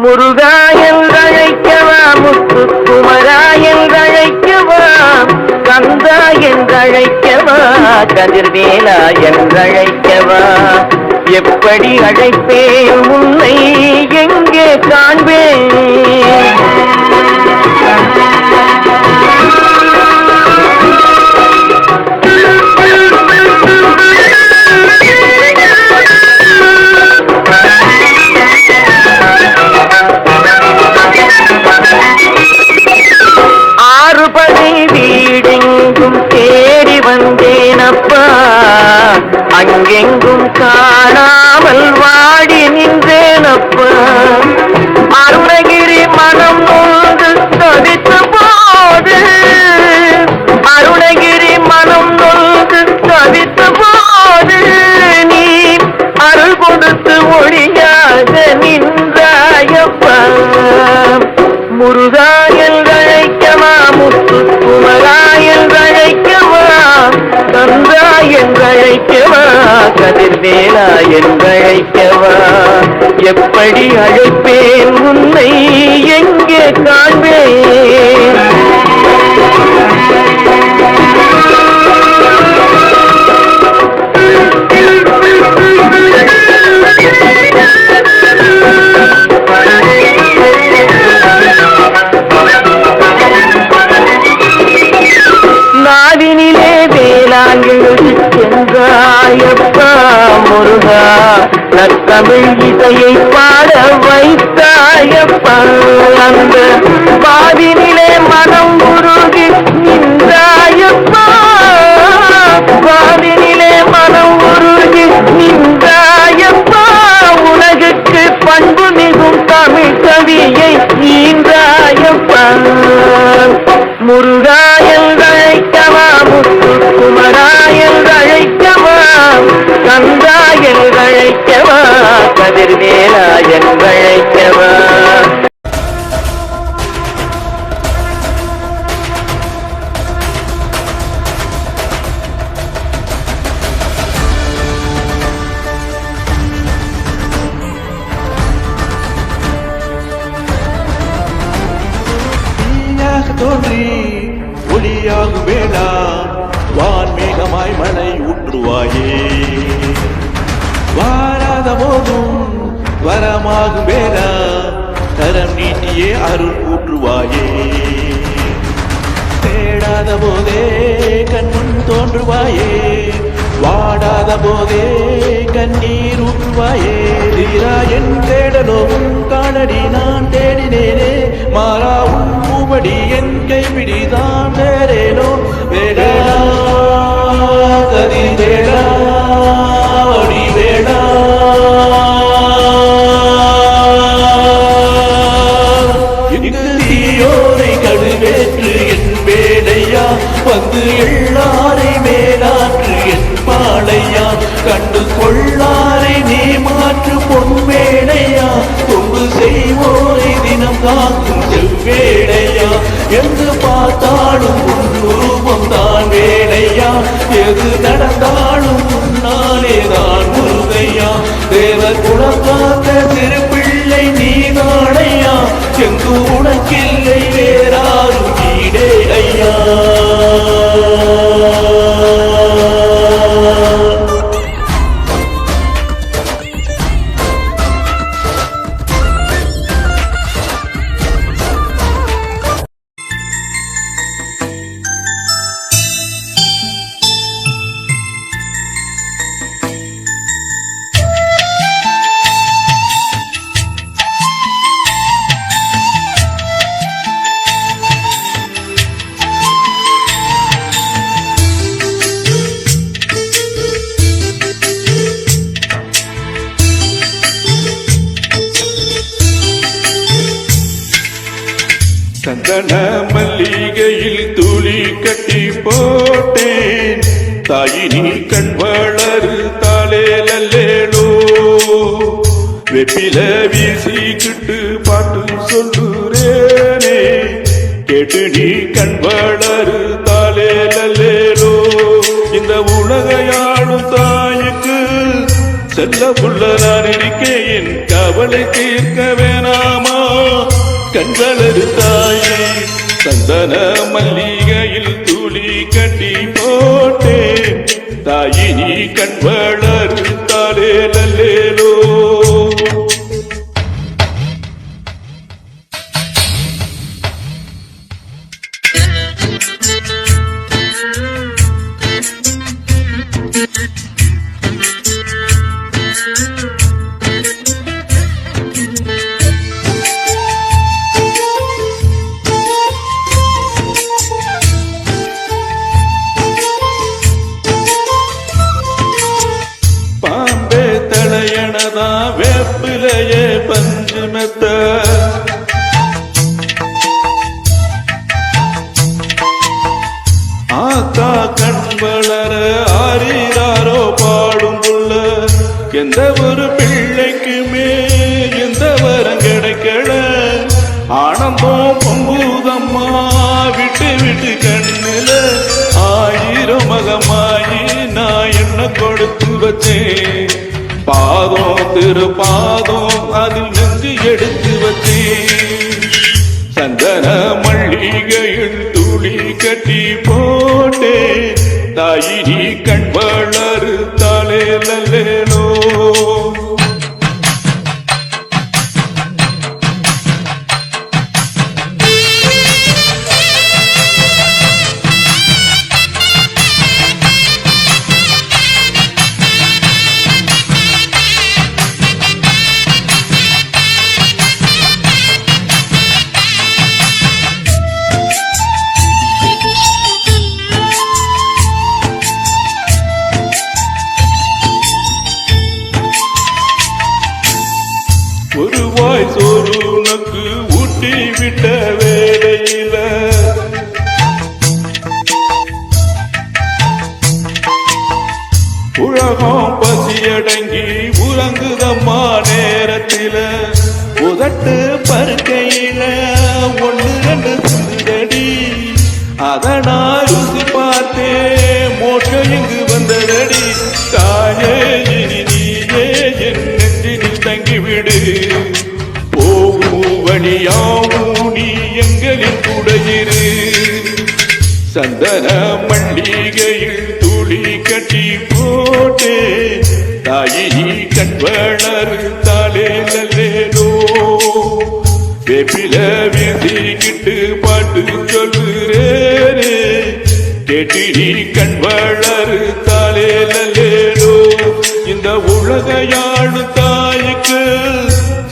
முருகா என்றழைக்கவா, முத்து குமரா என்றழைக்கவா, கந்தா என்றழைக்கவா, கதிர்வேலா என்றழைக்கவா, எப்படி அழைப்பேன் உன்னை எங்கே காண்பேன்? ஆறுபடை வீடெங்கும் தேடி வந்தேனப்பா, அங்கெங்கும் காணாமல் வாடி நின்றேனப்பா. அருணகிரி மனம் நொந்து தவித்த போது, அருணகிரி மனம் நொந்து தவித்த போது, நீ அருள் கொடுத்து ஒளியாக நின்றாயப்பா. முருகா என்றழைக்கவா, முத்து குமரா என்றழைக்கவா, கந்தா என்றழைக்கவா, கதிர்வேலா என்றழைக்கவா, எப்படி அழைப்பேன் உன்னை எங்கே காண்பேன்? நாவினிலே வேளாங்கெழுதி சென்றாயப்பா முருகா, நத்தமிழ் இசையை பாட வைத்தாயப்பா. அந்த பாவினிலே மனம் உருகி நின்றாயப்பா, பாவினிலே மனம் உருகி நின்றாயப்பா. உலகுக்கு பண்பு மிகும் தமிழ் கவியை ஈன்றாயப்பா. முருகா என்றழைக்கவா, முத்து குமரா என்றழைக்கவா, கந்தா என்றழைக்கவா, கதிர்வேலா என்றழைக்கவா. தோன்றி ஒளியாகும் வேளா, வான்மேகமாய் மழை ஊற்றுவாயே. வாராத போதும் வரமாகும் வேளா, கரம் நீட்டியே அருள் ஊற்றுவாயே. தேடாத போதே கண்முன் தோன்றுவாயே, வாடாத போதே கண்ணீர் ஊற்றுவாயே. தீரா என் தேடலும் காணடி நான் தேடினேனே, மாறா உன்படி என் கைப்பிடிதான் வேறேனோ. வேடா கதி வேடா அடி வேடா, இங்கு தீயோரை கடுவேற்று என் வேடையா, வந்து எல்லாரை மேலாற்று என் பாளையா. கண்டு கொள்ளாரை நீ மாற்று பொன்வேடையா, தொண்டு செய்வோரை தினம் காக்கும் செவ்வேடையா. எங்கு பார்த்தாலும் உன் ரூபம் தான் வேடையா, எது நடந்தாலும் முன்னாலே தான் முருகையா. தேவர் குலம் காக்க திருப்பிள்ளை நீ தானையா, எங்கு உனக்கில்லை வேறாரும் ஈடே ஐயா. சந்தன மல்லிகையில் துளி கட்டி போட்டேன், தாயினி கண் வளரு தாளேலோ. வெப்பில வீசிக்கிட்டு பாட்டு சொல்லுறேனே, கேட்டு நீ கண் வளரு தாளேலோ. இந்த உலகையாளும் தாயுக்கு செல்ல புள்ள நான் இருக்கேன் என் கவலை தீர்க்க வேணாமா கண்களது தாயே சந்தன மல்லிகையில் துளி கட்டி போட்டேன் தாயினி கண் வளர்த்தாலே நல்லேலோ வேப்பிலையே பஞ்சுமெத்த ஆத்தா கண் வளர ஆரீராரோ பாடும் புள்ள எந்த ஒரு பிள்ளைக்குமே எந்த வரம் கிடைக்கல ஆனந்தம் பொங்குதம்மா விட்டு விட்டு கண்ணில ஆயிரம் மகமாயி நான் என்ன கொடுத்து வச்சேன் பாதம் திருப்பாதம் அதில் நெஞ்சு எடுத்து வச்சேன் சந்தன மல்லிகையில் துளி கட்டி போட்டே தாயினி கண் வளர்த்தாலே நல்லேலோ ஒரு வாய் சோறு உனக்கு ஊட்டி விட்ட வேளையில உலகம் பசியடங்கி உறங்குதம்மா நேரத்தில உதட்டு பருக்கையில ஒன்று ரெண்டு சுந்தடி அதனால் ருசி பார்த்தே மோட்சம் இங்கு வந்ததடி தாயே இனி நீயே என் நெஞ்சினில் தங்கிவிடு போகும் வழியாவும் நீ எங்களின் கூடையிரு சந்தன மல்லிகையில் துளி கட்டி போட்டே தாயினி கண் வளர்த்தாலே நல்லேலோ வேப்பில வீசிக்கிட்டு பாட்டு சொல்லுறேனே கேட்டு நீ கண் வளர்த்தாலே நல்லேலோ இந்த உலகையாழு தாய்க்கு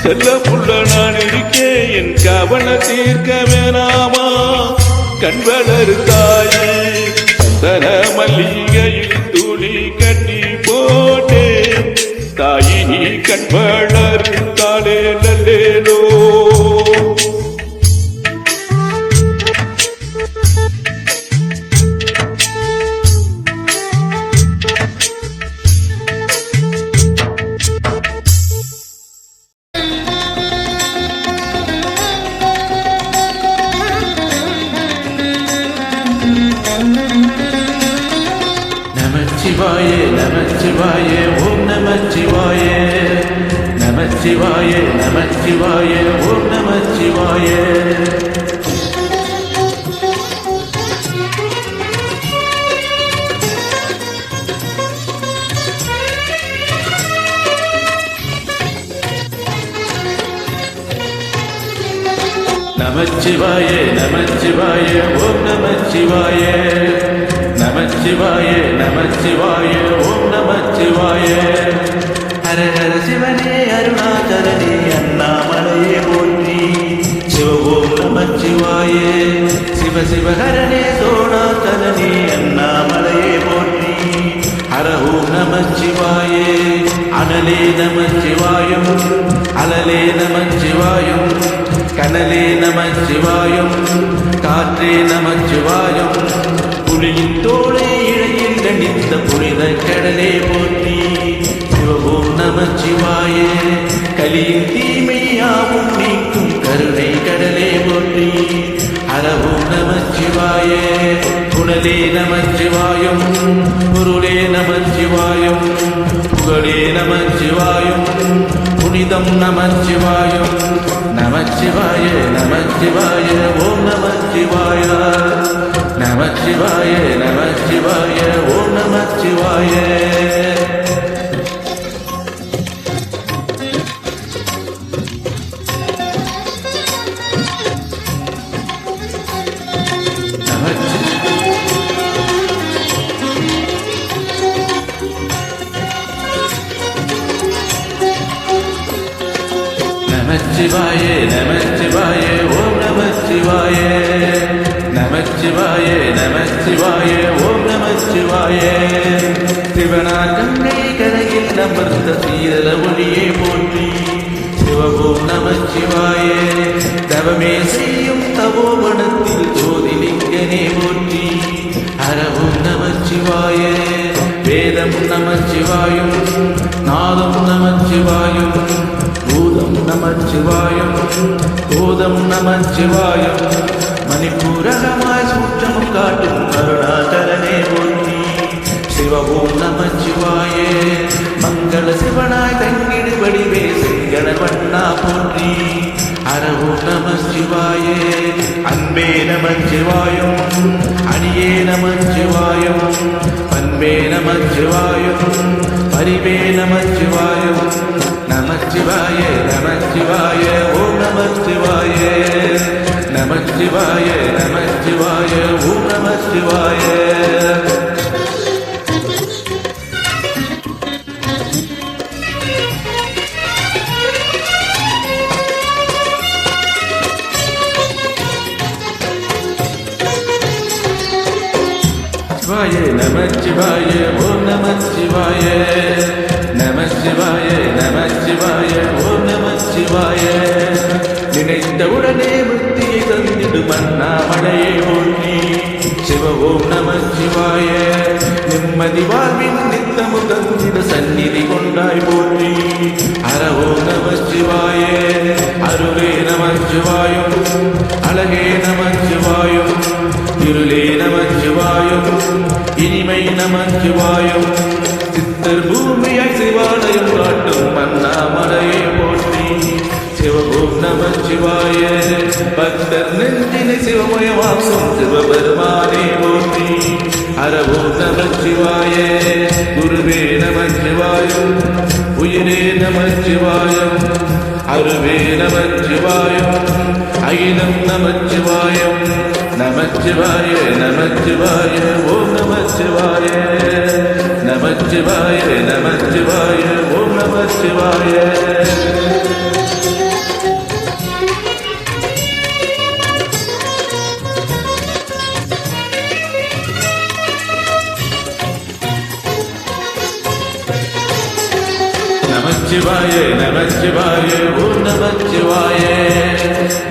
செல்ல புள்ள நான் இருக்கேன் என் கவலை தீர்க்க வேணாமா கண் வளர்த்தாயே சந்தன மல்லிகையில் துளி கட்டி போட்டே தாயினி கண் வளர்த்தாலே நல்லேலோ நமச்சிவாயே நமச்சிவாயே ஓம் நமச்சிவாயே நமச்சிவாயே நமச்சிவாயே ஓம் நமச்சிவாயே நமச்சிவாயே நமச்சிவாயே ஓம் நமச்சிவாயே நமச்சிவாயே நமச்சிவாயே ஓம் நமச்சிவாயே ஹர ஹர சிவனே அருணாச்சலனே அண்ணாமலையே போற்றி சிவ ஓம் நமச்சிவாயே சிவ சிவ ஹரனே சோணாச்சலனே அண்ணாமலையே போற்றி ஹர ஓம் நமச்சிவாயே அனலே நமச்சிவாயம் அலலே நமச்சிவாயம் கனலே நமச்சிவாயம் காற்றே நமச்சிவாயம் புலியின் தோளை இழையில் கணித்த புனித கடலே போற்றி சிவபோம் நமச்சிவாயே கலியின் தீமையாவும் நீக்கும் கருணை கடலே போற்றி ஹரவோம் நமச்சிவாயே புனலே நமச்சிவாயம் பொருளே நமச்சிவாயம் புகழே நமச்சிவாயம் புனிதம் நமச்சிவாயம் நமச்சிவாய நமச்சிவாய ஓம் நமச்சிவாய நமச்சிவாய நமச்சிவாய ஓம் நமச்சிவாய நமச்சிவாய நமச்சிவாய ஓம் நமச்சிவாய நமச்சிவாய நமச்சிவாய ஓம் நமச்சிவாய சிவனார் கங்கை கரையில் அமர்ந்த சீரல ஒளியே போற்றி சிவபோம் நமச்சிவாய தவமே செய்யும் தவோவனத்தில் ஜோதிலிங்கனே போற்றி ஹரவோம் நமச்சிவாய வேதம் நமச்சிவாயும் நாதம் நமச்சிவாயும் பூதம் நமச்சிவாயம் பூதம் நமச்சிவாயம் மணிப்பூரகமாய் சூற்றமும் காட்டும் கருணாகரனே போற்றி சிவபோம் நமச்சிவாயே மங்கள சிவனாய் தங்கிடு வடிவே செங்கட வண்ணா போற்றி அரவோம் நமச்சிவாயே அன்பே நமச்சிவாயம் அடியே நமச்சிவாயம் பண்பே நமச்சிவாயம் பரிவே நமச்சிவாயம் நமச்சிவாய நமச்சிவாய ஓம் நமச்சிவாய நமச்சிவாய நமச்சிவாய ஓம் நமச்சிவாய நமச்சிவாய ஓம் நமச்சிவாய நமச்சிவாய நமச்சிவாய ஓம் நமச்சிவாய நினைத்தவுடனே முக்தியை தந்திடும் அண்ணாமலையை போற்றி சிவ ஓம் நமச்சிவாய நிம்மதி வாழ்வின் நித்தமு தந்திட சந்நிதி கொண்டாய் போற்றி ஹர ஓம் நமச்சிவாய அருளே நமச்சிவாயம் அழகே நமச்சிவாயம் இருளே நமச்சிவாயம் இனிமை நமச்சிவாயம் சித்தர் பூமியாய் சிவாலயம் காட்டும் அண்ணாமலையை போற்றி சிவபோம் நமச்சிவாய பக்தர் நெஞ்சினை சிவமயமாக்கும் சிவபெருமானே போற்றி ஹரவோம் நமச்சிவாய குருவே நமச்சிவாயம் உயிரே நமச்சிவாயம் அருவே நமச்சிவாயம் அகிலம் நமச்சிவாயம் நமச்சிவாய நமச்சிவாய ஓம் நமச்சிவாய நமச்சிவாய நமச்சிவாய ஓம் நமச்சிவாய நமச்சிவாய நமச்சிவாய ஓம் நமச்சிவாய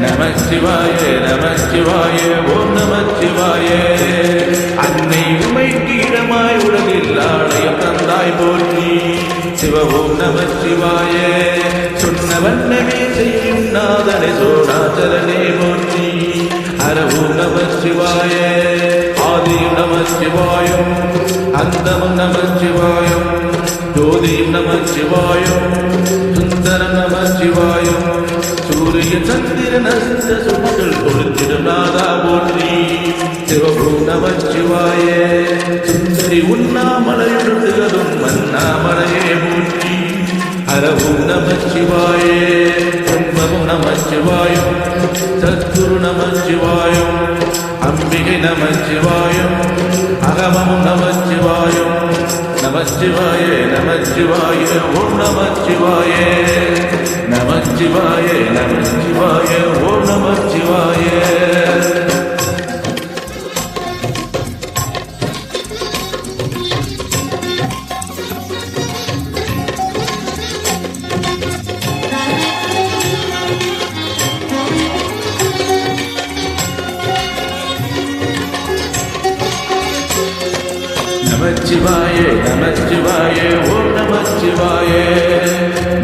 நமச்சிவாய நமச்சிவாய ஓம் நமச்சிவாய அன்னை உமைக்கு இடமாய் உலகில் ஆலயம் தந்தாய் போற்றி சிவ ஓம் நமச்சிவாய சொன்ன வண்ணமே செய்யும் நாதனை சோழாச்சலனே போற்றி ஹர ஓம் நமச்சிவாய ஆதியும் நமச்சிவாயம் அந்தமும் நமச்சிவாயம் ஜோதியும் நமச்சிவாயம் சுந்தரம் நமச்சிவாயம் சூரிய சந்திரன் அஸ்த சுமகள் கொடுத்திடும் நாதா போற்றி சிவபோம் நமச்சிவாய சுந்தரி உண்ணாமலையுடன் மன்னாமலையே போற்றி ஹரவோம் நமச்சிவாய பிரம்மமும் நமச்சிவாயம் சத்குரு நமச்சிவாயம் அம்பிகை நமச்சிவாயம் அகமமும் நமச்சிவாயம் நமச்சிவாய நமச்சிவாய ஓம் நமச்சிவாய நமச்சிவாய நமச்சிவாய ஓம் நமச்சிவாய நமச்சிவாய நமச்சிவாய ஓம் நமச்சிவாய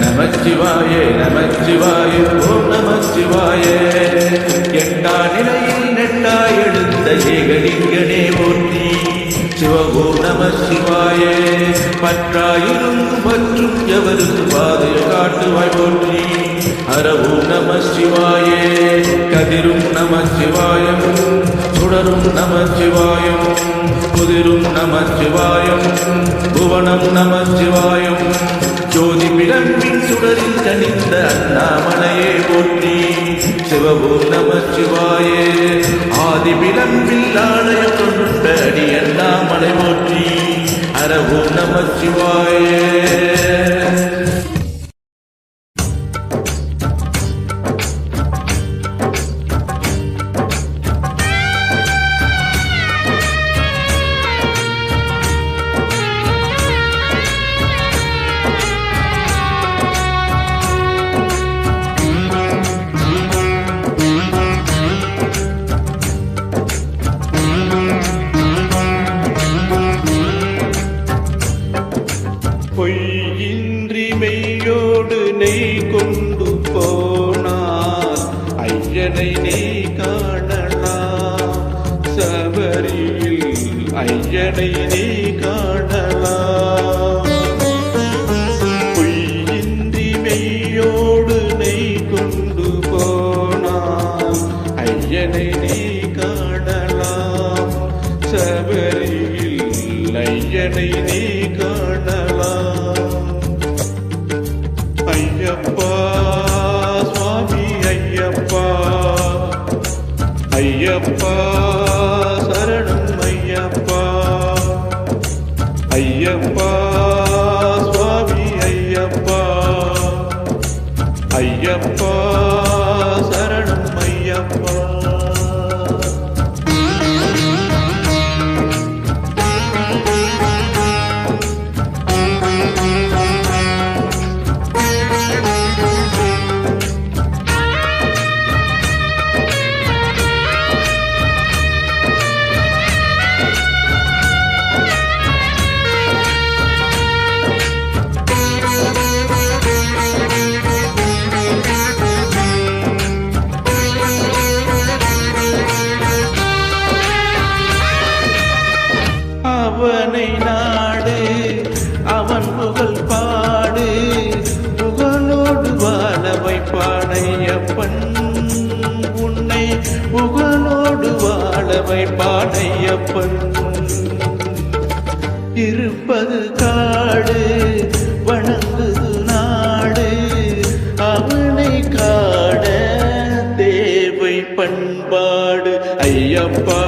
நமச்சிவாய நமச்சிவாய ஓம் நமச்சிவாய எட்டா நிலையில் நெட்டா எழுந்த ஏகலிங்கனே போற்றி சிவ ஓம் நம சிவாய பற்றாயிரும் பற்றும் எவருக்கு பாதையை காட்டுவாய் போற்றி ஹர ஓம் நம சிவாய கதிரும் நம சிவாயம் சுடரும் நம சிவாயம் புதிரும் நம சிவாயம் புவனம் நம சிவாயம் ஜோதி விளம்பின் சுடரில் தனிந்த அண்ணாமலையே போற்றி சிவபோம் நம சிவாய ஆதி விளம்பில் ஆலயம் கொண்ட அடி அண்ணாமலை போற்றி ஹர ஓம் நம சிவாய பொய்யின்றி மெய்யோடு நெய் கொண்டு போனார் ஐயனை நீ காணலாம் சபரியில் ஐயனை நீ காணலாம் பொய்யின்றி மெய்யோடு நெய் கொண்டு போனார் ஐயனை நீ காணலாம் சபரியில் ஐயனை நீ காணலாம் ஐயப்பா சுவாமி ஐயப்பா ஐயப்பா சரணம் ஐயப்பா ஐயப்பா சுவாமி ஐயப்பா ஐயப்பா சரணம் ஐயப்பா அவனை நாடு அவன் புகழ் பாடு புகழோடு வாழ வைப்பானையப்பன் உன்னை புகழோடு வாழ வைப்பானையப்பன் இருப்பது காடு வணங்குது நாடு அவனை காட தேவை பண்பாடு ஐயப்பா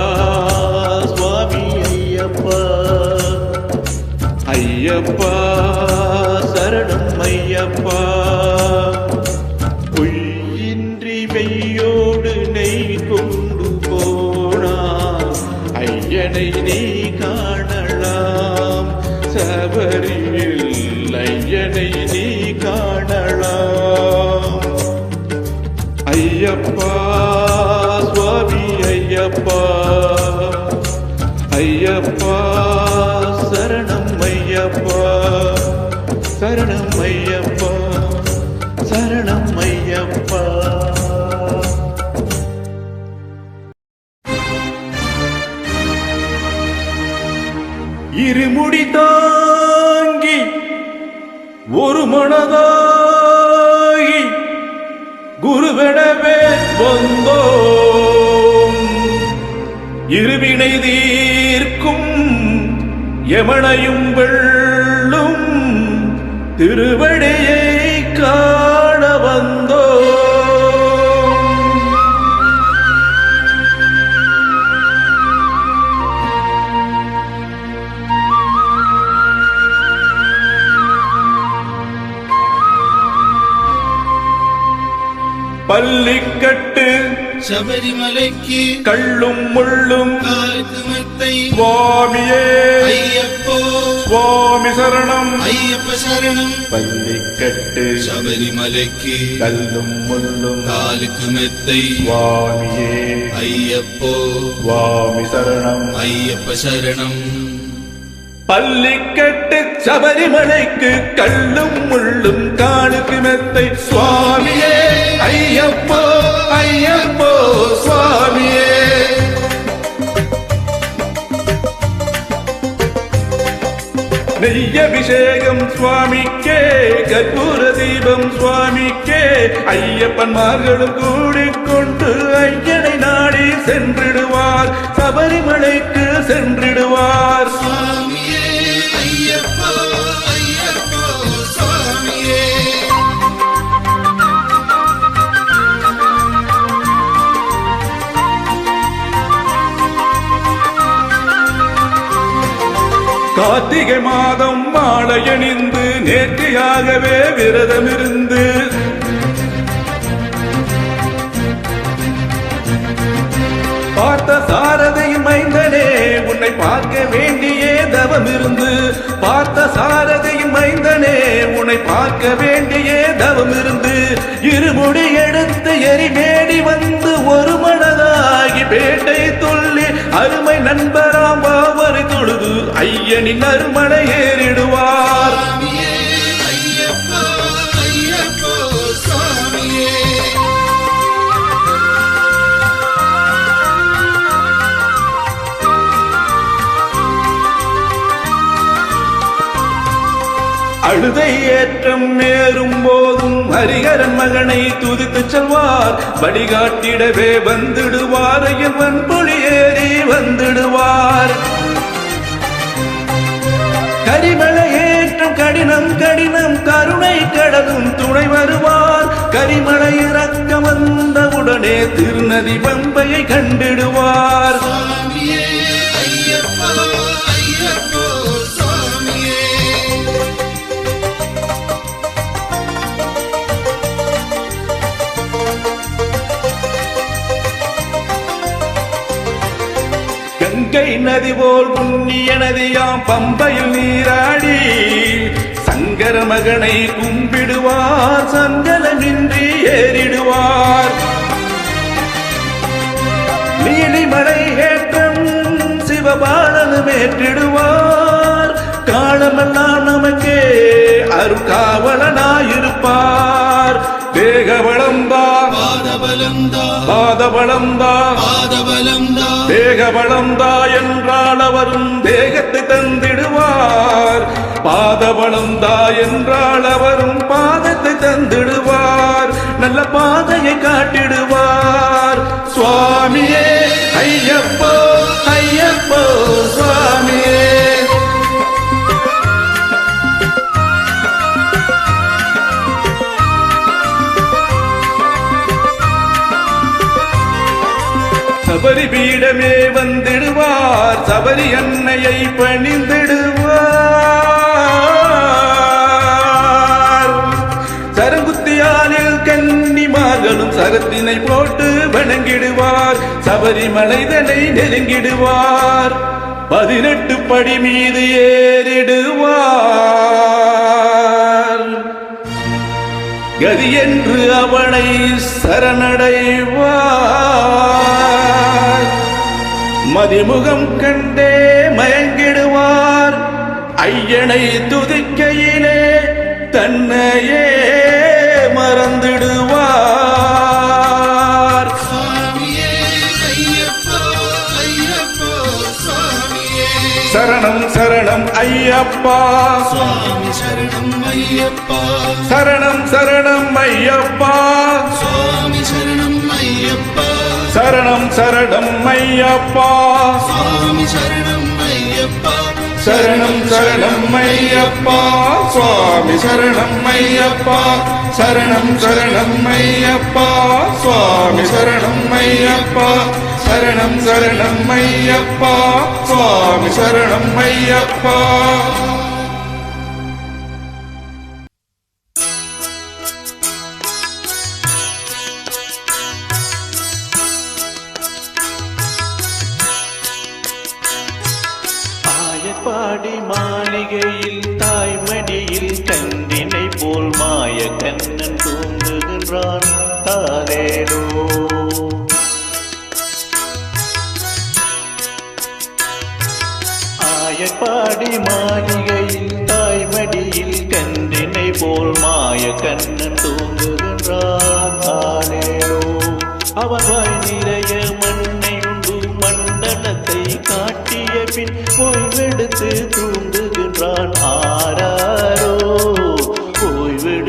சுவாமி ஐயப்பா ஐயப்பா சரணம் ஐயப்பா பொய்யின்றி மெய்யோடு நெய் கொண்டு போனா ஐயனை நீ காணலாம் சபரியில் ஐயனை நீ காணலாம் ஐயப்பா சுவாமி ஐயப்பா ஐயப்பா சரணம் ஐயப்பா சரணம் ஐயப்பா சரணம் ஐயப்பா இருமுடி தாங்கி ஒரு மனதாகி குருவெனவே வந்தோம் இருவினை தீர்க்கும் யமனையும் வெள்ளும் திருவடியை காண வந்தோம் பள்ளிக்கட்டு சபரிமலைக்கு கள்ளும் முள்ளும் கால்குமத்தை சுவாமியே ஐயப்போ சுவாமி சரணம் ஐயப்ப சரணம் பள்ளிக்கட்டு சபரிமலைக்கு கல்லும் முள்ளும் காலுக்கு மெத்தை சுவாமியே ஐயப்போ சுவாமி சரணம் ஐயப்ப சரணம் பள்ளிக்கட்டு சபரிமலைக்கு கல்லும் முள்ளும் காலுக்கு மெத்தை சுவாமியே ஐயப்போ ஐயப்போ சுவாமியே நெய்யபிஷேகம் சுவாமிக்கே கற்பூர தீபம் சுவாமிக்கே ஐயப்பன்மார்களும் கூடிக்கொண்டு ஐயனை நாடி சென்றிடுவார் சபரிமலைக்கு சென்றிடுவார் சுவாமியே ஐயப்போ ஐயப்போ சுவாமியே கார்த்திகை மாதம் மாலையணிந்து நேர்த்தியாகவே விரதமிருந்து பார்த்த சாரதை மைந்தனே உன்னை பார்க்க வேண்டியே தவமிருந்து பார்த்த சாரதை மைந்தனே உன்னை பார்க்க வேண்டியே தவமிருந்து இருமுடி எடுத்து எரிமேடி வந்து ஒரு மனதாகி பேட்டை துள்ளி அருமை நண்பராம் பாவரை தொழுது ஐயனின் அருமனை ஏறிடுவார் சுவாமியே ஐயப்போ ஐயப்போ சுவாமியே அழுதை ஏற்றம் மேறும் போதும் ஹரிஹரன் மகனை துதித்து செல்வார் வழிகாட்டிடவே வந்துடுவார் ஐயன் பொழி ஏறி வந்துடுவார் கரிமலை ஏற்றம் கடினம் கடினம் கருணை கடலும் துணை வருவார் கரிமலை இறக்க வந்தவுடனே திருநதி பம்பையை கண்டிடுவார் சுவாமியே ஐயப்போ ஐயப்போ சுவாமியே கங்கை நதி போல் புண்ணிய நதியாம் பம்பையில் நீராடி சங்கர மகனை கும்பிடுவார் சஞ்சலமின்றி ஏறிடுவார் நீலிமலை ஏற்றம் சிவபாலனும் ஏற்றிடுவார் காலமெல்லாம் நமக்கே அருக்காவலனாயிருப்பார் தேகபலந்தா பாதபலந்தா பாதபலந்தா பாதபலந்தா தேகபலந்தா என்றால் அவரும் தேகத்தை தந்திடுவார் பாதபலந்தா என்றால் அவரும் பாதத்தை தந்திடுவார் நல்ல பாதையை காட்டிடுவார் சுவாமியே ஐயப்போ ஐயப்போ சுவாமியே சபரி பீடமே வந்திடுவார் சபரி அன்னையை பணிந்திடுவார் சரங்குத்தியாலில் கன்னிமார்களும் சரத்தினை போட்டு வணங்கிடுவார் சபரிமலைதனை நெருங்கிடுவார் 18 படி மீது ஏறிடுவார் கதி என்று அவனை சரணடைவார் மதிமுகம் கண்டே மயங்கிடுவார் ஐயனை துதிக்கையிலே தன்னையே மறந்திடுவார் சுவாமியே ஐயப்போ ஐயப்போ சுவாமியே சரணம் சரணம் ஐயப்பா சுவாமி சரணம் ஐயப்பா சரணம் சரணம் ஐயப்பா சுவாமி சரணம் ஐயப்பா சரணம் சரணம் ஐயப்பா சுவாமி சரணம் ஐயப்பா சரணம் சரணம் ஐயப்பா சுவாமி சரணம் ஐயப்பா சரணம் சரணம் ஐயப்பா சுவாமி சரணம் ஐயப்பா சரணம் சரணம் ஐயப்பா சுவாமி சரணம் ஐயப்பா ஆயப்பாடி மாளிகையில் தாய்மடியில் கன்றினை போல் மாய கண்ணன் தூங்குகின்றான் தாரேடோ. ஆயப்பாடி மாளிகையில் தாய்மடியில் கன்றினை போல் மாய கண்ணன் தூங்குகின்றான் தாரேடோ. அவன் வாய் நிறைய மண்ணை உண்டு மண்டலத்தை காட்டிய பின் ஓய்வெடுத்து தூங்குகின்றான்.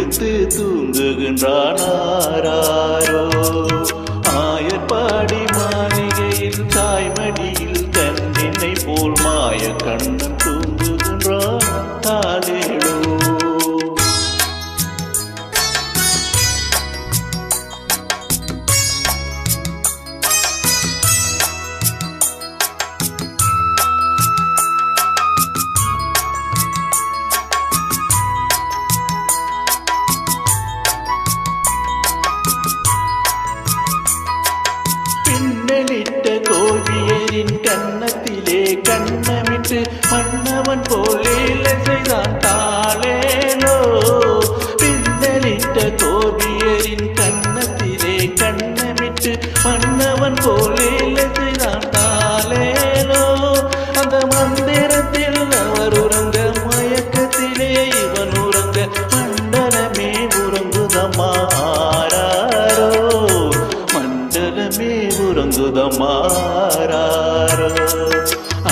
விழித்து தூங்குகின்றான் ஆராரோ. ஆயர்பாடி மாளிகையில் தாய்மடியில் கண்ணினை போல் மாய கண்ணன் தூங்குகின்றான் தாலேலோ. பின்னலிட்ட கோபியரின் கன்னத்திலே கண்ணமிட்டு மன்னவன் போலேல செய்தான் தாளேலோ. பின்னலிட்ட கோபியரின் கன்னத்திலே கண்ணமிட்டு மன்னவன் போலேல செய்தான் தாளேலோ. அந்த மந்திரத்தில் அவர் உறங்க மயக்கத்திலே இவன் உறங்க மண்டலமே உறங்குதம்மா ஆராரோ. மண்டலமே உறங்குதமாராரோ.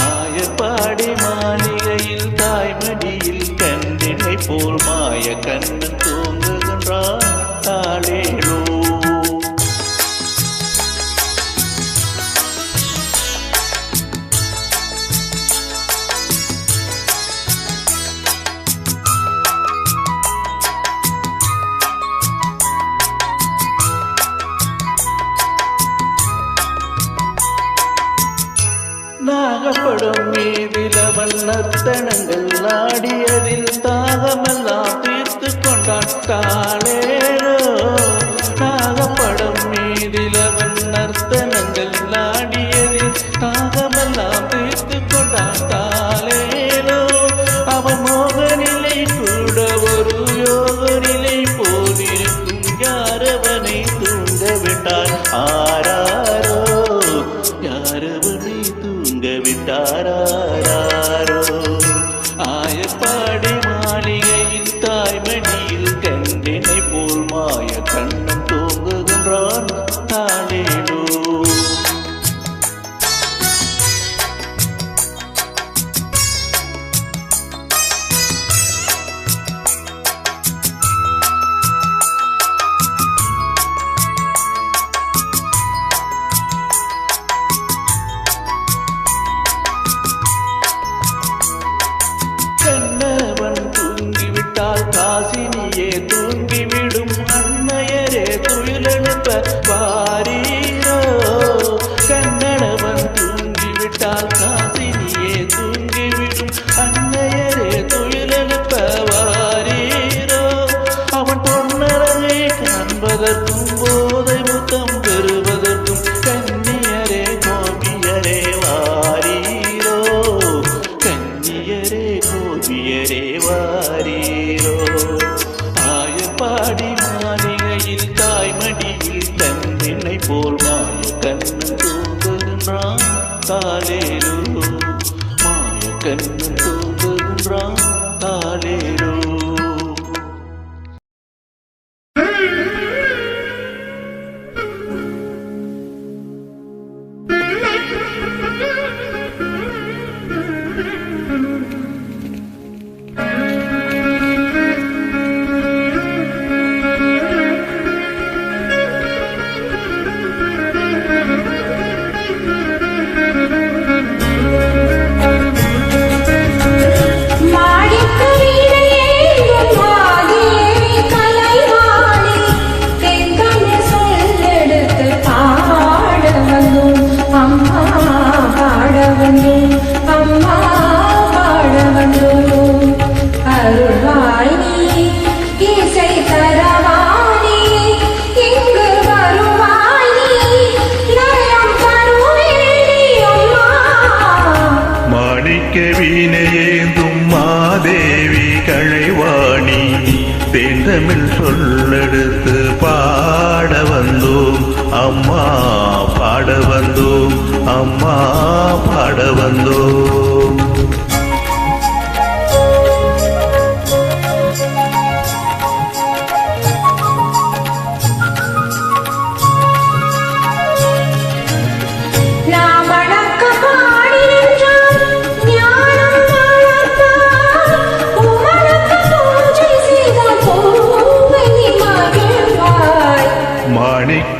ஆயர்பாடி மாளிகையில் தாய்மடியில் கண்ணினை போல் மாய கண்ணன் தூங்குகின்றான் தாலேலோ. நாகப்படும் மீதிலவன் நர்த்தனங்கள் நாடியதில் தாகமெல்லாம் தீர்த்து கொண்டான் தாலேலோ. நாகப்படும் மீதிலவன் நர்த்தனங்கள் நாடியதில் தாகமெல்லாம் தீர்த்து கொண்டான் தாலேலோ. அவன் மோகநிலை கூட ஒரு யோக நிலை போலிருக்கும் யாரவனை தூங்க விட்டான் ஆராரோ. யாரவனை தூங்க விட்டாராரோ. ஆயப்பாடி மாளிகையில் தாய்மடியில் கண்ணினை போல் மாய கண்ணன் தூங்குகின்றான் தாலேலோ. கண்ணவன் தூங்கிவிட்டால் காசினியே தூங்கிவிடும் அன்னையரே துயிலெழுப்ப வாரீரோ. கண்ணவன் தூங்கிவிட்டால் காசினியே தூங்கிவிடும் அன்னையரே துயிலெழுப்ப வாரீரோ. அவன் பொன்னரகை காண்பதற்கும் போதை முத்தம் பெறுவதற்கும் கன்னியரே கோபியரே வாரீரோ. கன்னியரே கோபியரே வாரீரோ. ஆயப்பாடி மாளிகையில் தாய்மடியில் தன்னினை போல் மாய கண்ணன் தூங்குகின்றான் தாலேலோ. மாய கண்ணன் தூங்குகின்றான் தாலேலோ. வீணையேந்தும் மாதேவி கலைவாணி தேந்தமிழ் சொல்லெடுத்து பாட வந்தோம் அம்மா பாட வந்தோம் அம்மா பாட வந்தோம்.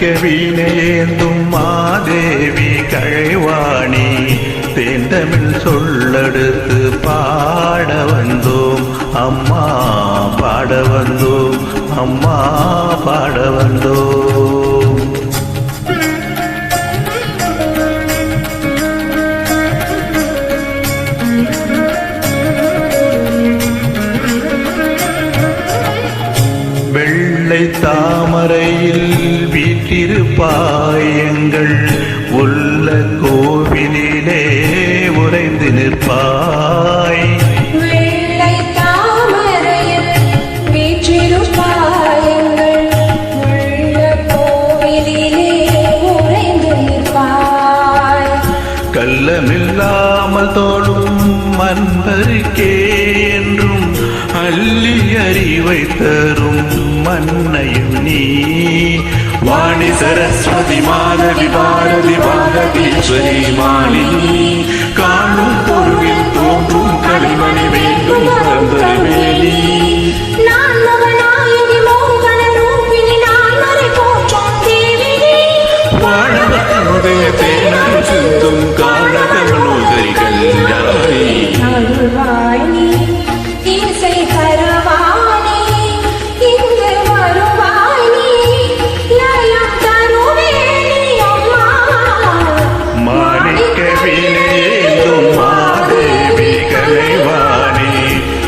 மாணிக்க வீணேந்தும் மாதேவி கழைவாணி தேந்தமிழ் சொல்லெடுத்து பாட வந்தோம் அம்மா பாட வந்தோம் அம்மா பாட வந்தோம். வெள்ளை தாமரையில் வீற்றிருப்பாய் எங்கள் உள்ள கோவிலிலே உறைந்து நிற்பாய். வெள்ளை தாமரையில் வீற்றிருப்பாய் எங்கள் உள்ள கோவிலிலே உறைந்து நிற்பாய். கள்ளமில்லாமல் தோளும் அன்பருக்கே என்றும் அள்ளி அறிவை தரும் மன்னையும் நீ. வாணி சரஸ்வதி மாதவி பாரதி பாரதீஸ்வரி மாலினி காணும் பொருளில் தோன்றும் களிமணி வேண்டும் பரந்தவேலி. நான் மகனாயகி மோகன ரூபிணி நான் மறை போற்றும் தேவினி. வாழவனுடைய தேனம் சிந்தும் காணகனுதரி கல்யாணி. அருள்வாய் நீ இசை தருவானே இங்கு வருவாய் நீ லயம் தருவேணி அம்மா. மாணிக்க வீணேந்தும் மாதேவி கலைவாணி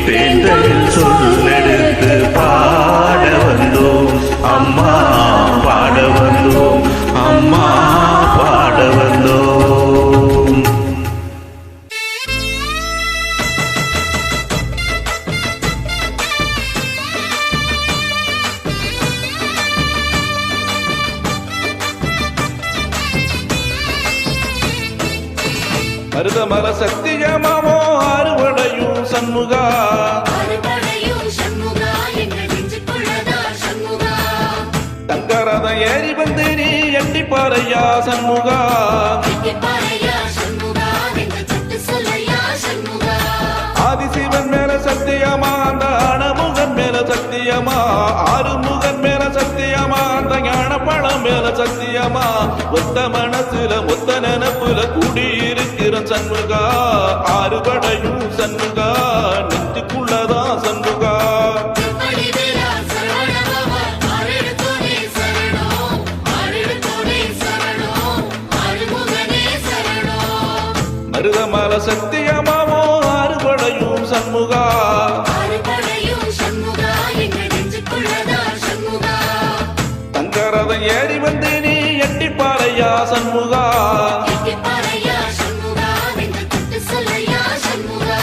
தேந்தலில் சொல்லெடுத்து பாட வந்தோம் அம்மா பாட வந்தோம் அம்மா பாட வந்தோம். மருதமல சத்தியமாவோ அறுவடையும் சண்முகா. அறுபடையும் சண்முகா எங்கள் நெஞ்சுக்குள்ளதா சண்முகா. தங்கரத ஏறி வந்து நீ எட்டி பாறையா சண்முகா. பாறையா சண்முகா எங்கள் சட்டு சொல்லையா சண்முகா. ஆதிசிவன் மேல சத்தியமா அந்த அணமுகன் மேல சத்தியமா ஆறுமுகன் மேல சத்தியமா அந்த ஞானப்பழம் மேல சத்தியமா ஒத்த மனசுல மொத்த நினப்புல கூடியிருக்கிற சண்முகா. ஆறுபடையும் சண்முகா நெஞ்சுக்குள்ளதா சண்முகா. படிவேலா சரவணபவா ஆரெடுத்தோனே சரணம் ஆரெடுத்தோனே சரணம் ஆறுமுகனே சரணம். மருதமல சத்தியமாவோ அறுபடையும் சண்முகா. அறுபடையும் சண்முகா எங்கள் நெஞ்சுக்குள்ளதா சண்முகா. தங்கரதம் ஏறி வந்து நீ எட்டி பாறையா சண்முகா. பாறையா சண்முகா எங்கள் சட்டு சொல்லையா சண்முகா.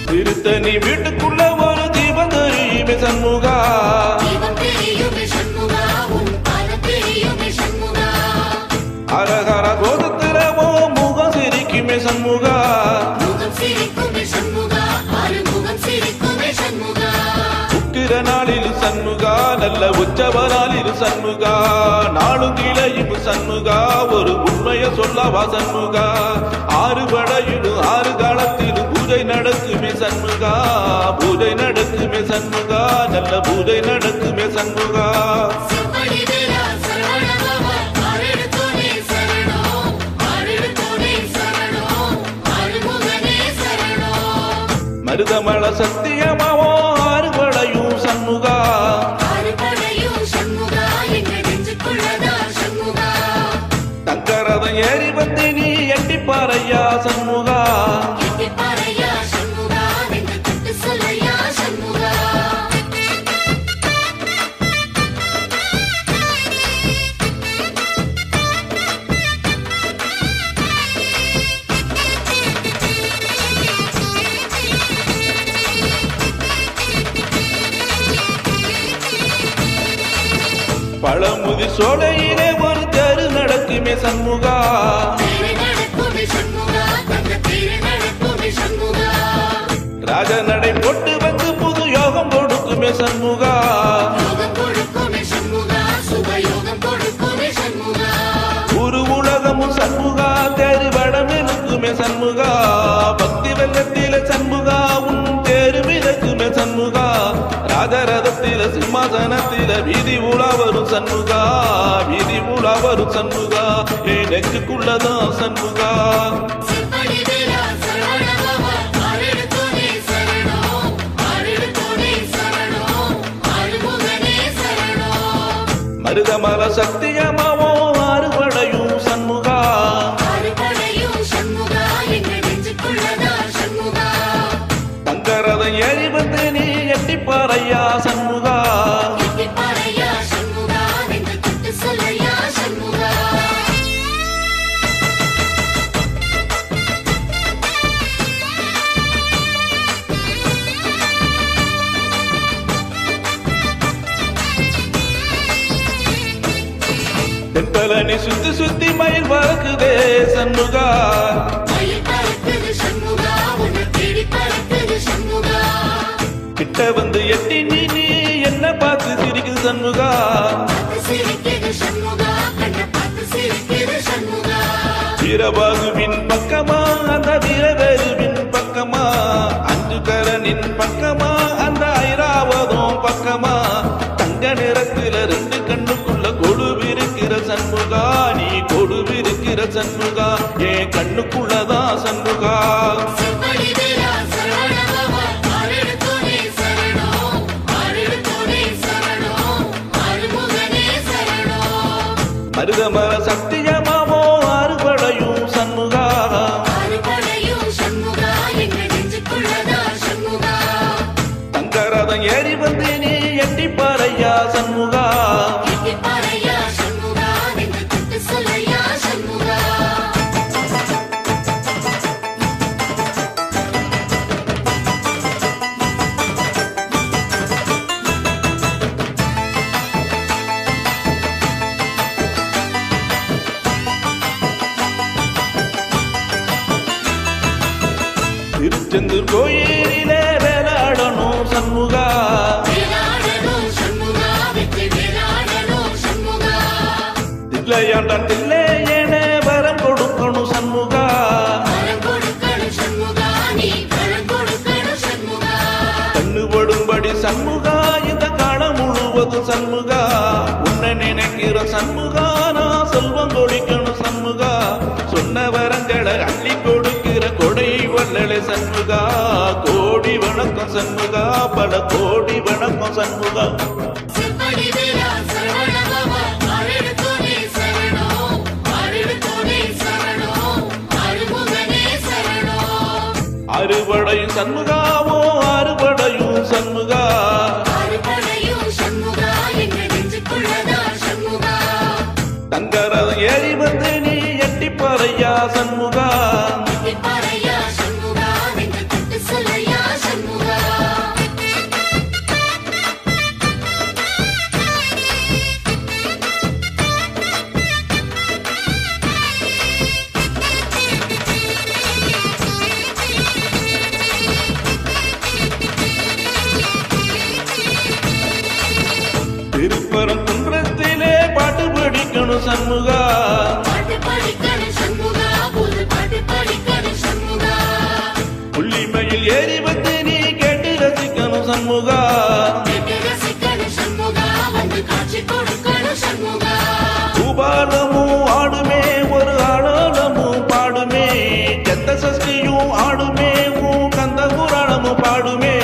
திருத்தணி வீட்டுக்குள்ள ஒரு தீபம் தெரியுமே சண்முகா. தீபம் தெரியுமே சண்முகா உன் பாதம் தெரியுமே சண்முகா. அரகர கோதத்திலவோ முகம் சிரிக்குமே சண்முகா. முகம் சிரிக்குமே சண்முகா ஆறுமுகம் சிரிக்குமே சண்முகா. உக்கிர நாளில் சண்முகா நல்ல உற்சவ நாளில் சண்முகா. நாளும் கிளையும் சண்முகா ஒரு உண்மைய சொல்லவா சண்முகா. ஆறுபடையிலும் ஆறு காலத்திலும் பூஜை நடக்குமே சண்முகா. பூஜை நடக்குமே சண்முகா நல்ல பூஜை நடக்குமே சண்முகா. படிவேலா சரவணபவா ஆரெடுத்தோனே சரணம் ஆரெடுத்தோனே சரணம் ஆறுமுகனே சரணம். மருதமல சத்தியமாவோ அறுபடையும் சண்முகா. அறுபடையும் சண்முகா எங்கள் நெஞ்சுக்குள்ளதா சண்முகா. தங்கரதம் ஏறி வந்து நீ எட்டி பாறையா சண்முகா. பாறையா சண்முகா எங்கள் சட்டு சொல்லையா சண்முகா. பழமுதி சோலையிலே ஒரு தெரு நடக்குமே சண்முகா. தேரை நடக்குமே சண்முகா தங்க தேரை நடக்குமே சண்முகா. ராஜ நடை போட்டு வந்து புது யோகம் கொடுக்குமே சண்முகா. யோக சண்முகா வீதி உலா வரும் சண்முகா என் நெஞ்சுக்குள்ளதான் சண்முகா செப்படி வேலா சரவணபவா ஆரெடுத்தோனே சரணம் ஆரெடுத்தோனே சரணம் ஆறுமுகனே சரணம் மருதமல சத்தியமாவோ ஆறுபடையும் சண்முகா ஆறுபடையும் சண்முகா எங்க நெஞ்சுக்குள்ளதான் சண்முகா தங்கரதம் ஏறி வந்து நீ எட்டிப்பாறையா சண்முகா எட்டிப்பாறையா சண்முகா நெஞ்சு தொட்டு சொல்லையா சண்முகா தென்பலனி சுத்தி சுத்தி மயில் பறக்குதே சண்முகா மயில் பறக்குது சண்முகா உன்னை தேடி பறக்குது சண்முகா கிட்ட வந்து எட்டி நீ என்ன பார்த்து சிரிக்குது சண்முகா பார்த்து சிரிக்குது சண்முகா கண்ணை பார்த்து சிரிக்குது சண்முகா வீரபாகுவின் பக்கமா அந்த வீரவேலுவின் பக்கமா அஞ்சுகரனின் பக்கமா அந்த ஐராவதம் பக்கமா தங்க நிறத்தில ரெண்டு கண்ணுக்குள்ள கொடுவிருக்கிற சண்முகா நீ கொடுவிருக்கிற சண்முகா என் கண்ணுக்குள்ளதான் சண்முகா செப்படி வேலா சரவணபவா ஆரெடுத்தோனே சரணம் ஆரெடுத்தோனே சரணம் ஆறுமுகனே சரணம் மருதமர சத்தியமாவோ ஆறுபடையும் சண்முகா ஆறுபடையும் சண்முகா எங்க நெஞ்சுக்குள்ளதான் சண்முகா தங்கரதம் ஏறி வந்து நீ எட்டிப்பாறையா சண்முகா எட்டிப்பாறையா சண்முகா நெஞ்சு தொட்டு சொல்லையா சண்முகா திருச்செந்தூர் கோயிலிலே வேலாடணும் சண்முகா வேலாடணும் சண்முகா வெற்றி வேலாடணும் சண்முகா தில்லையாண்டான் தில்லையேனே வரம் கொடுக்கணும் சண்முகா வரம் கொடுக்கணும் சண்முகா நீ வரம் கொடுக்கணும் சண்முகா கண்ணு படும்படி சண்முகா இந்த காலம் முழுவதும் சண்முகா உன்னை நினைக்கிற சண்முகா நான் செல்வம் கொடுக்கணும் சண்முகா சொன்ன வரங்களை அள்ளி கொடுக்கிற கொடை வள்ளலே சண்முகா கோடி வணக்கம் சண்முகா பல கோடி வணக்கம் சண்முகா செப்படி வேலா சரவணபவா ஆரெடுத்தோனே சரணம் ஆரெடுத்தோனே சரணம் ஆறுமுகனே சரணம் அறுபடையும் சண்முகாவோ அறுபடையும் சண்முகா ஆறுபடையும் சண்முகா எங்க நெஞ்சுக்குள்ளதான் சண்முகா தங்கரதம் ஏறி வந்து நீ எட்டிப்பாறையா சண்முகா எட்டிப்பாறையா சண்முகா நெஞ்சு தொட்டு சொல்லையா சண்முகா திருப்பரம் குன்றத்திலே பாட்டு படிக்கணும் சண்முகா பாட்டு படிக்கணும் சண்முகா புது பாட்டு படிக்கணும் சண்முகா புள்ளிமையில் ஏறி வந்து நீ கேட்டு ரசிக்கணும் சண்முகா கேட்டு ரசிக்கணும் சண்முகா வந்து காட்சி கொடுக்கணும் சண்முகா பூபாலமும் ஆடுமே ஒரு ஆடலமும் பாடுமே கந்த சஷ்டியும் ஆடுமே கந்த புராணமும் பாடுமே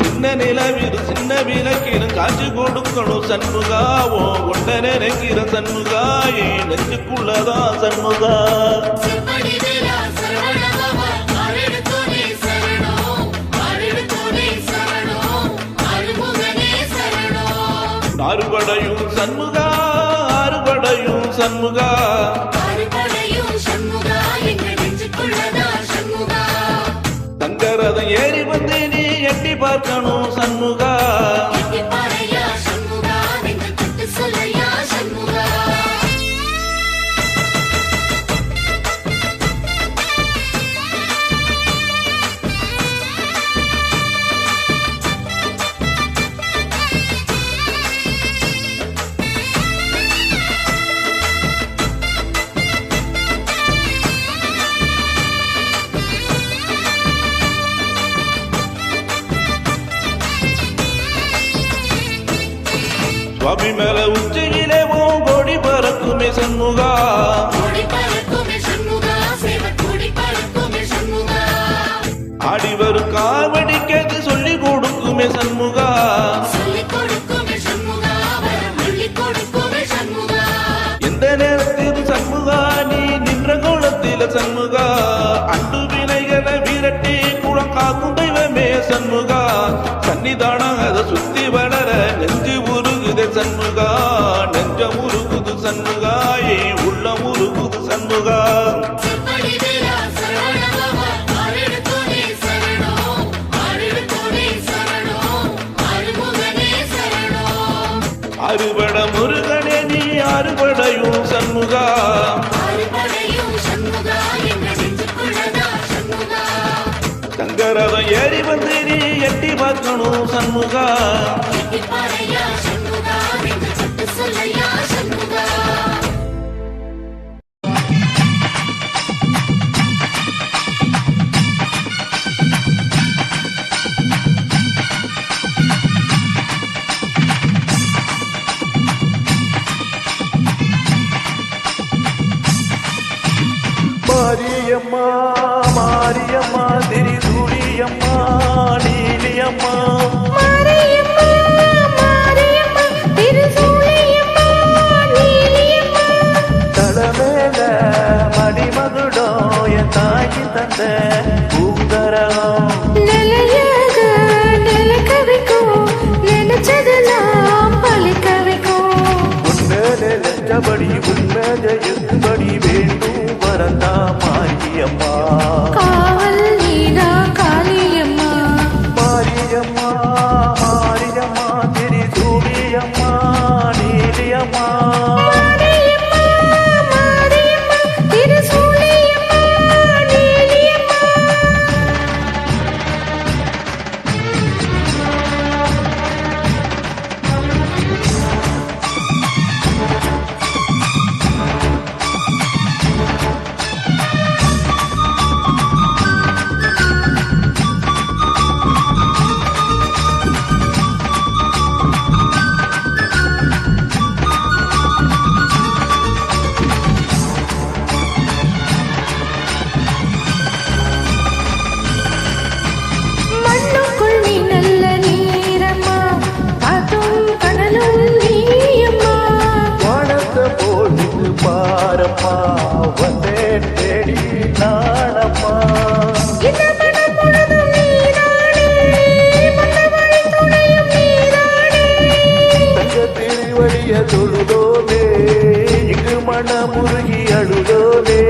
சின்ன நிலவில் சின்ன விளக்கிலும் காட்சி கொடுக்கணும் சண்முகாவோ உண்ட நினைக்கிற சண்முகா என் நெஞ்சுக்குள்ளதான் சண்முகா செப்படி வேலா சரவணபவா ஆரெடுத்தோனே சரணம் ஆரெடுத்தோனே சரணம் ஆறுமுகனே சரணம் அறுபடையும் சண்முகா அறுபடையும் சண்முகா ஆறுபடையும் சண்முகா எங்க நெஞ்சுக்குள்ளதான் சண்முகா தங்கரதம் ஏறி வந்து நீ எட்டி பார்க்கணும் சண்முகா எட்டிப்பாறையா சண்முகா நெஞ்சு தொட்டு சொல்லையா சண்முகா சுவாமி மேல உச்சியிலே கொடி பறக்குமே சண்முகா கொடி பறக்குமே சண்முகா சேவ கொடி பறக்குமே சண்முகா ஆடி வரும் காவடி கேட்டு சொல்லி கொடுக்குமே சண்முகா சொல்லிக் கொடுக்குமே சண்முகா வரம் அள்ளிக் கொடுக்குமே சண்முகா எந்த நேரத்தில் சண்முகா நீ நின்ற கோலத்தில சண்முகா அண்டு வினைகளை விரட்டி குளம் காக்கும் தெய்வமே சண்முகா சன்னிதானம் அதை சுத்தி வளர நெஞ்சு உருகுது சண்முகா நெஞ்ச உருகுது சண்முகா உள்ளம் உருகுது சண்முகா செப்படி வேலா சரவணபவா ஆரெடுத்தோனே சரணம் ஆரெடுத்தோனே சரணம் ஆறுமுகனே சரணம் அறுபட முருகனே நீ அறுபடையும் சண்முகா ஆறுபடையும் சண்முகா என்ற நெஞ்சுக்குள்ளதா சண்முகா தங்கரதம் ஏறி வந்து நீ எட்டி பார்க்கணும் சண்முகா எட்டிப்பாறையா சண்முகா என்று சட்டு சொல்லையா சண்முகா மாரியம்மா மாரியம்மா திரிசூலியம்மா நீலியம்மா மாரியம்மா மாரியம்மா திருசூலியம்மா நீலியம்மா தலமேல மணிமகுடம் என் தாங்கி தந்த பூங்கரகம் நிலையாக நிலைக்க வைக்கும் நினைச்சதெல்லாம் பலிக்க வைக்கும் உன்மேலே லட்சபடி உண்மை ஜெயிக்கும்படி வேண்டும் வரந்தா மாரியம்மா காவல் நீதா காளியம்மா மாரியம்மா மாரியம்மா திரிசூலியம்மா நீலியம்மா மாரியம்மா மாரியம்மா திருசூலியம்மா நீலியம்மா மண்ணுக்குள் நீ நல்ல நீரம்மா காத்தும் கடலும் நீயம்மா வானத்தை போட்டு பாரம்மா வந்தேன் தேடி நானம்மா இந்த மனம் முழுதும் நீதானே மன்னவழி துணையும் நீதானே தங்க திருவடிய தொழுதோமே இங்கு மனமுருகி அழுதோமே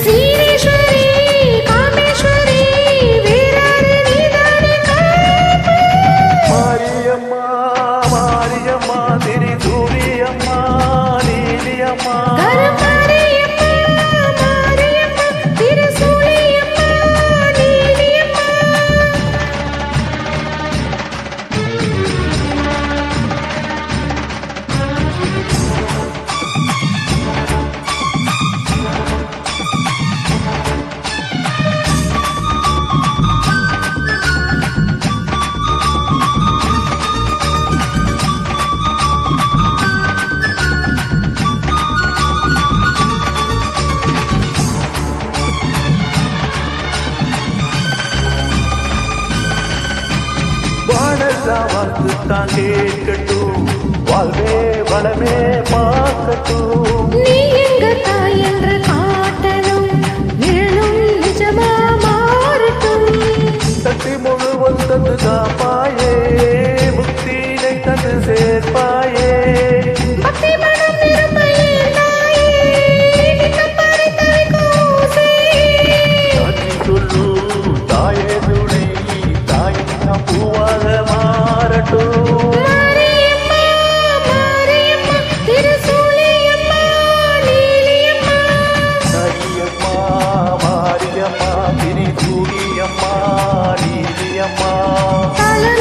சீரேஸ்வரி காமேஸ்வரி வீராறு நீதானே காப்பு மாரியம்மா மாரியம்மா திரிசூலியம்மா நீலியம்மா கருமாரியம்மா மாரியம்மா திருசூலியம்மா நீலியம்மா வானசாவாக்கு தான் கேட்கட்டும் வாழ்வே வளமே பார்க்கட்டும் நீ எங்க தாய் என்று காட்டணும் நிழலும் நிஜமா மாறட்டும் சக்தி முழுவதும் தந்து காப்பாயே முக்தினை தந்து சேர்ப்பாயே பக்தி மனம் நிரம்ப ஏந்தாயே நித்தம் பறித்து வைக்கும் ஓசை சாட்சி சொல்லு தாயே துணை தாயின் பூவாக மாறட்டும் மாரியம்மா மாரியம்மா திருசூலியம்மா நீலியம்மா ஹரியம்மா மாரியம்மா திரிசூலியம்மா நீலியம்மா தல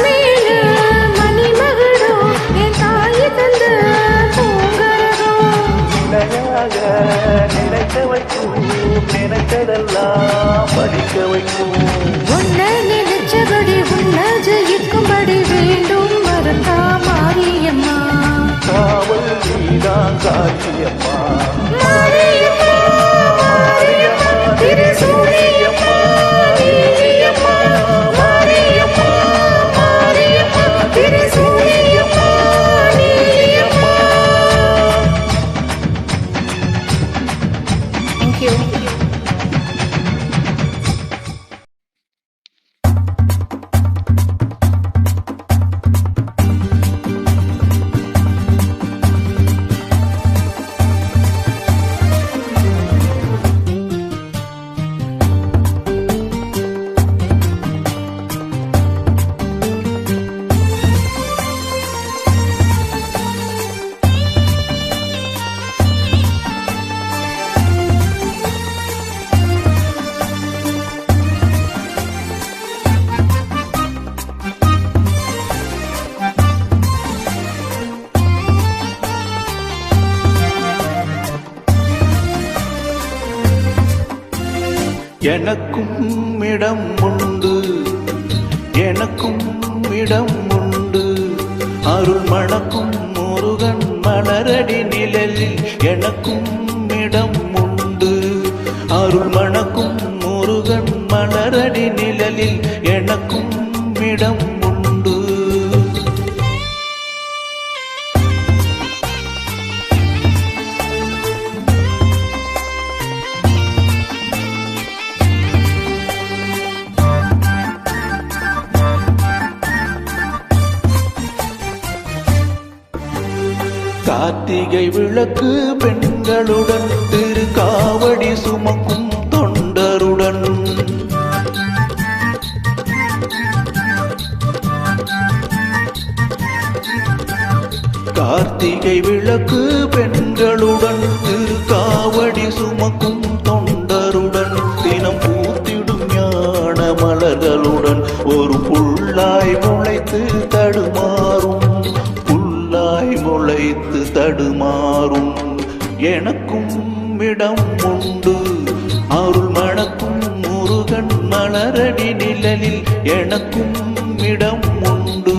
எனக்கும் இடம் உண்டு, எனக்கும் இடம் உண்டு. அருள் மணக்கும் முருகன் மலரடி நிழலில் எனக்கும் இடம் உண்டு. அருள் மணக்கும் முருகன் மலரடி நிழலில் எனக்கும் இடம் உண்டு. கார்த்திகை விளக்கு பெண்களுடன் திருக்காவடி சுமக்கும் தொண்டருடன் கார்த்திகை விளக்கு பெண்களுடன் திருக்காவடி சுமக்கும் தொண்டருடன் தினம் பூத்திடும் ஞான மலர்களுடன் ஒரு புல்லாய் முளைத்து தடுமாறும், புல்லாய் முளைத்து தடுமாறும். எனக்கும் இடம் உண்டு, அருள் மணக்கும் முருகன் மலரடி நிழலில் எனக்கும் இடம் உண்டு.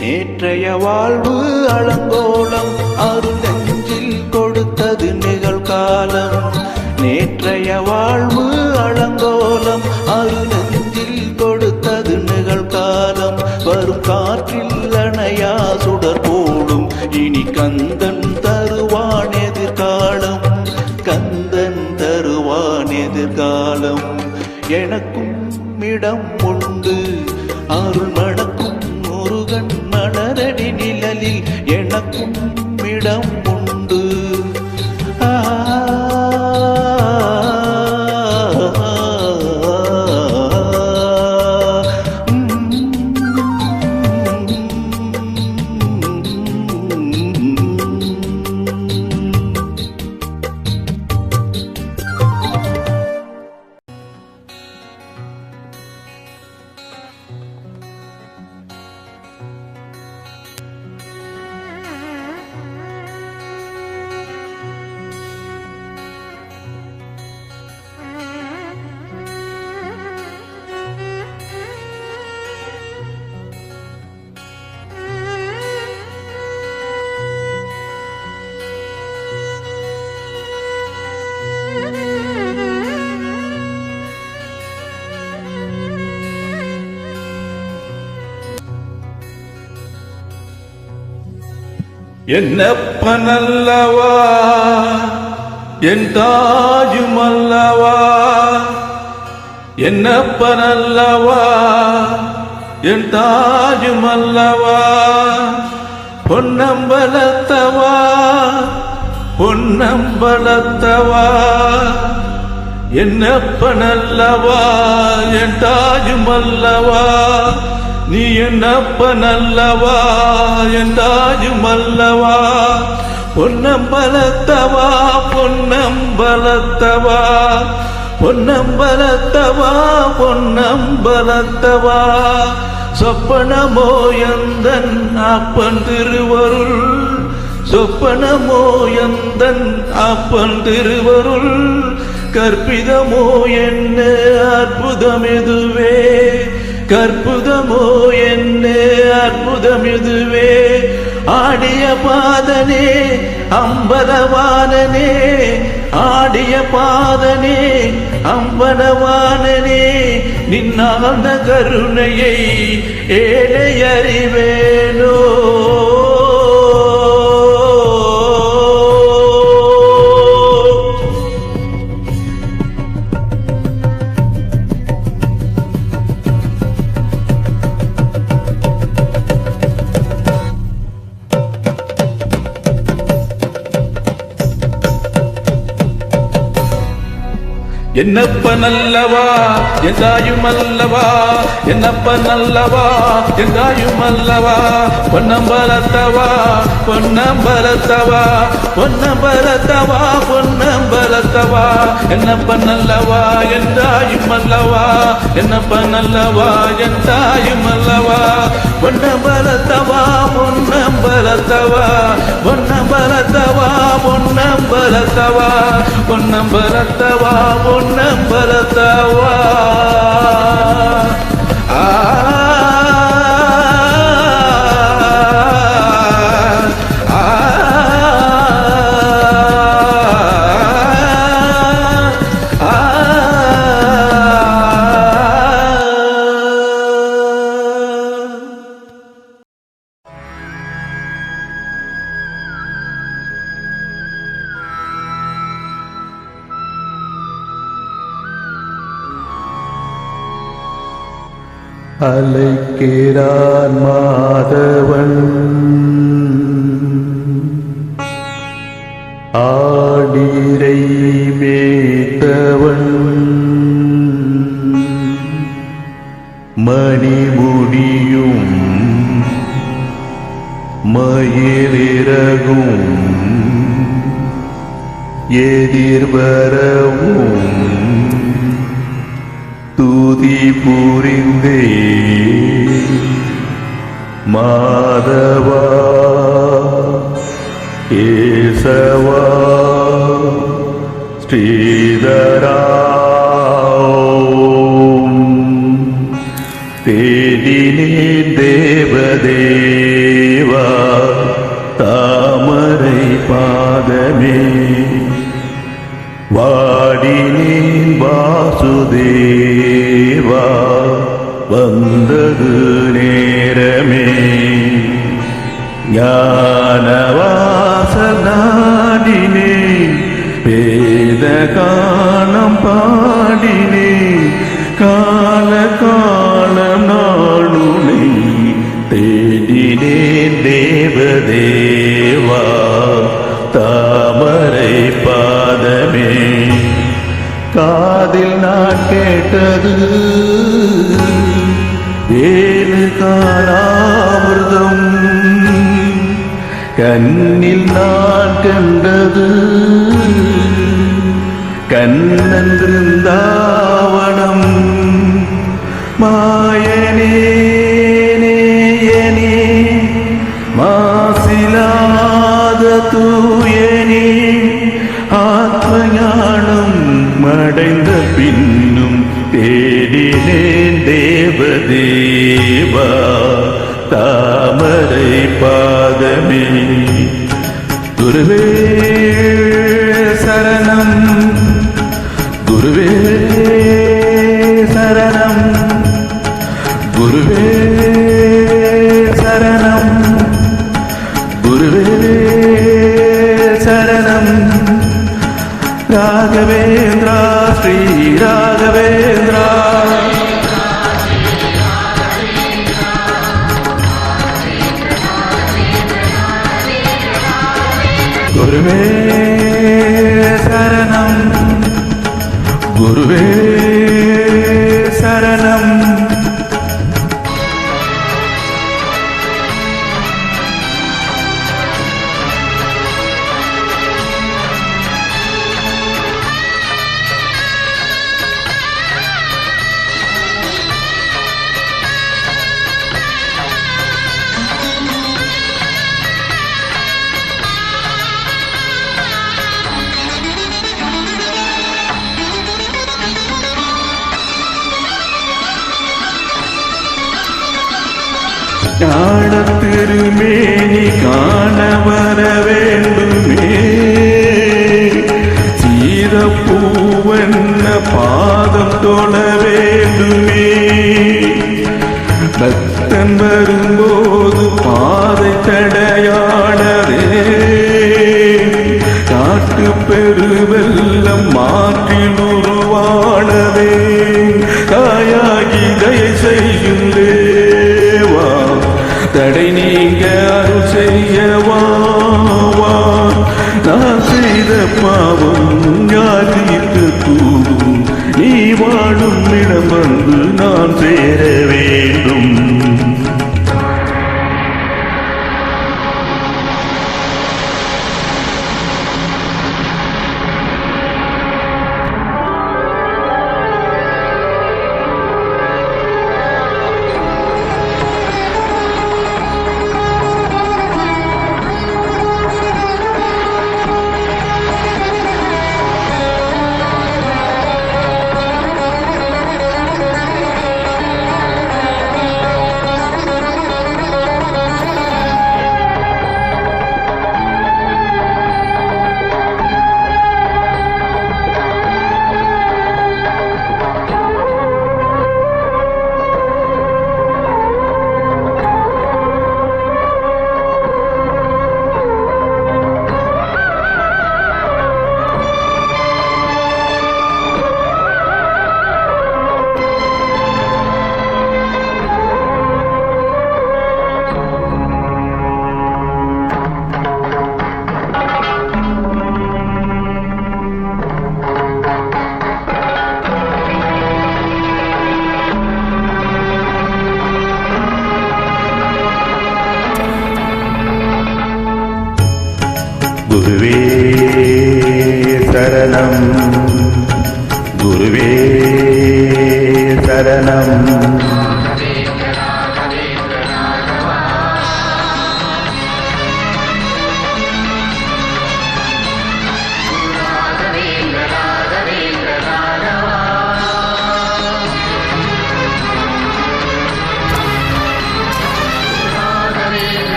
நேற்றைய வாழ்வு அலங்கோலம் அருள் நெஞ்சில் கொடுத்தது நிகழ்காலம். நேற்றைய வாழ்வு அலங்கோலம் அருள் நெஞ்சில் கொடுத்தது நிகழ்காலம். வரும் காற்றில் அணையா சுடர் போடும் இனி கந்தன் தருவான் எதிர்காலம், கந்தன் தருவான் எதிர்காலம். எனக்கும் இடம் உண்டு, அருள் மணக்கும் முருகன் மலரடி நிழலில் எனக்கும் இடம் உண்டு. என்னப்பனல்லவா என் தாஜுமல்லவா, என்னப்பனல்லவா என் தாஜுமல்லவா. பொன்னம்பலத்தவா பொன்னம்பலத்தவா, என்னப்பனல்லவா என் தாஜுமல்லவா. நீ என்னப்பனல்லவா என் தாஜுமல்லவா. பொன்னம்பலத்தவா பொன்னம்பலத்தவா, பொன்னம்பலத்தவா பொன்னம்பலத்தவா. சொப்பனமோ எந்தன் அப்பன் திருவருள், சொப்பனமோ எந்தன் அப்பன் திருவருள். கற்பிதமோ என்ன அற்புதமெதுவே, கற்புதமோ என்ன அற்புதமெதுவே. ஆடிய பாதனே அம்பலவானனே, ஆடிய பாதனே அம்பலவானனே. நின்னாந்த கருணையை ஏழை அறிவேனோ. என்னப்ப நல்லவா என் தாயும் அல்லவா, என்னப்ப நல்லவா என் தாயும் அல்லவா, பொன்னம்பலத்தவா பொன்னம்பலத்தவா பொன்னம்பலத்தவா பொன்னம்பலத்தவா, என்னப்ப நல்லவா என் தாயும் அல்லவா, என்னப்ப நல்லவா என் தாயும் அல்லவா, பொன்னம்பலத்தவா பொன்னம்பலத்தவா பொன்னம்பலத்தவா பொன்னம்பலத்தவா பொன்னம்பலத்தவா பொன்னம்பலத்தவா. அழைக்கிறான் மாதவன் ஆடிரை மேத்தவன் மணிமுடியும் மயிலிறகும் எதிர்வரவும் துதி புரிந்தே மாதவா கேசவா ஸ்ரீதரா தேடினே தேவதேவா தாமரை பாதமே வாடினேன் வாசுதேவா வந்தது நேரமே ஞானவாசல் நாடினே வேத கானம் பாடினே கால காலம் நாளுனை தேடினேன் தேவதேவா தாமரை பாதமே காதில் நான் கேட்டது வேலு காணாமிர்தம் கண்ணில் நான் கண்டது கண்ணன் பிருந்தாவனம் மாயனே நேயனே மாசிலாத தூயனே ஆத்மஞானம் அடைந்த பின்னும் தேடினேன் தேவதேவா தாமரை பாதமே குருவே சரணம் குருவே சரணம் குருவே சரணம் குருவே சரணம் ராகவேந்திரா ஸ்ரீ ராகவேந்திரா குருவே சரணம் குருவே சரணம் ஞானத்திருமேனி காண வர வேண்டுமே சீரப்பூவண்ண பாதம் தொழ வேண்டுமே பக்தன் வரும்போது பாதை தடையாடவே காட்டு பெருவெல்லம் மாற்றில் உருவானதே தாயாகி தயை செய்யும் தேவா தடை நீங்க அருள் செய்யவா நான் செய்த பாவம் யார் தீர்க்க கூடும் குருவே சரணம் குருவே சரணம்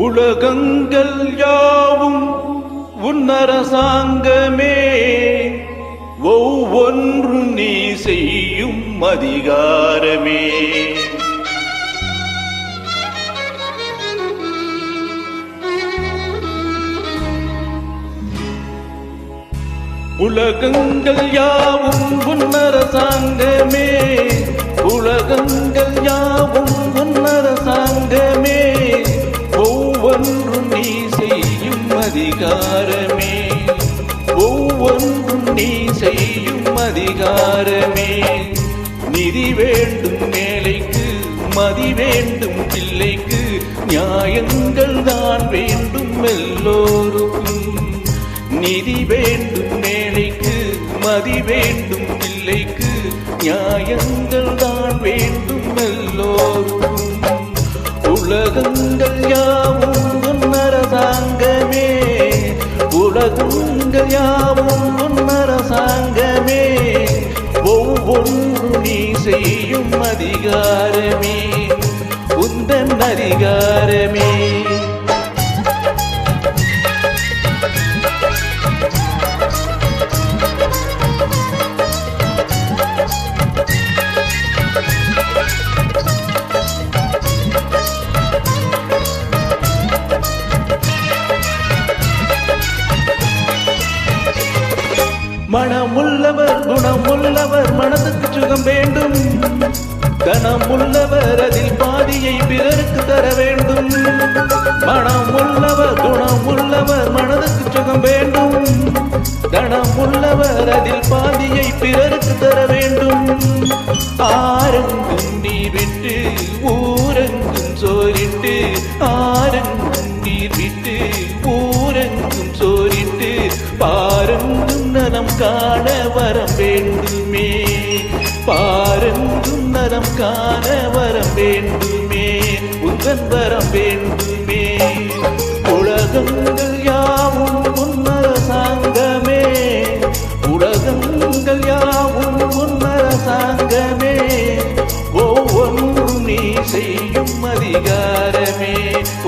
உலகங்கள் யாவும் உன்னரசாங்கமே, ஒவ்வொன்று நீ செய்யும் அதிகாரமே. உலகங்கள் யாவும் உன்னரசாங்கமே, உலகங்கள் யாவும் உன்னரசாங்கமே, ஒவ்வொன்றும் நீ செய்யும் அதிகாரமே, ஒவ்வொன்றும் நீ செய்யும் அதிகாரமே. நிதி வேண்டும் மேலைக்கு, மதி வேண்டும் பிள்ளைக்கு, நியாயங்கள் தான் வேண்டும் எல்லோருக்கும். நிதி வேண்டும் மேலைக்கு, மதி வேண்டும் பிள்ளைக்கு, நியாயங்கள் தான் வேண்டும் எல்லோருக்கும். உலகங்கள் யாவும் உன்னரசாங்கமே, உலகங்கள் யாவும் உன்னரசாங்கமே, ஒவ்வொன்று நீ செய்யும் அதிகாரமே, உந்தன் அதிகாரமே. மனமுள்ளவர் குணமுள்ளவர் மனதுக்கு சுகம் வேண்டும், கணமுள்ளவர் அதில் பாதியை பிறருக்கு தர வேண்டும். மனமுள்ளவர் குணமுள்ளவர் மனதுக்கு சுகம் வேண்டும், கணமுள்ளவர் அதில் பாதியை பிறருக்கு தர வேண்டும். ஆரெங்கும் நீர் விட்டு ஊரெங்கும் சோரிட்டு, ஆரெங்கும் நீர் விட்டு ஊரெங்கும் சோரிட்டு, பாரெங்கும் நலம் காண வரம் வேண்டுமே, பாரெங்கும் நலம் காண வரம் வேண்டுமே, உந்தன் வரம் வேண்டுமே. உலகங்கள் யாவும் உன்னரசாங்கமே, உலகங்கள் யாவும் உன்னரசாங்கமே, ஒவ்வொன்றும் நீ செய்யும் அதிகாரமே,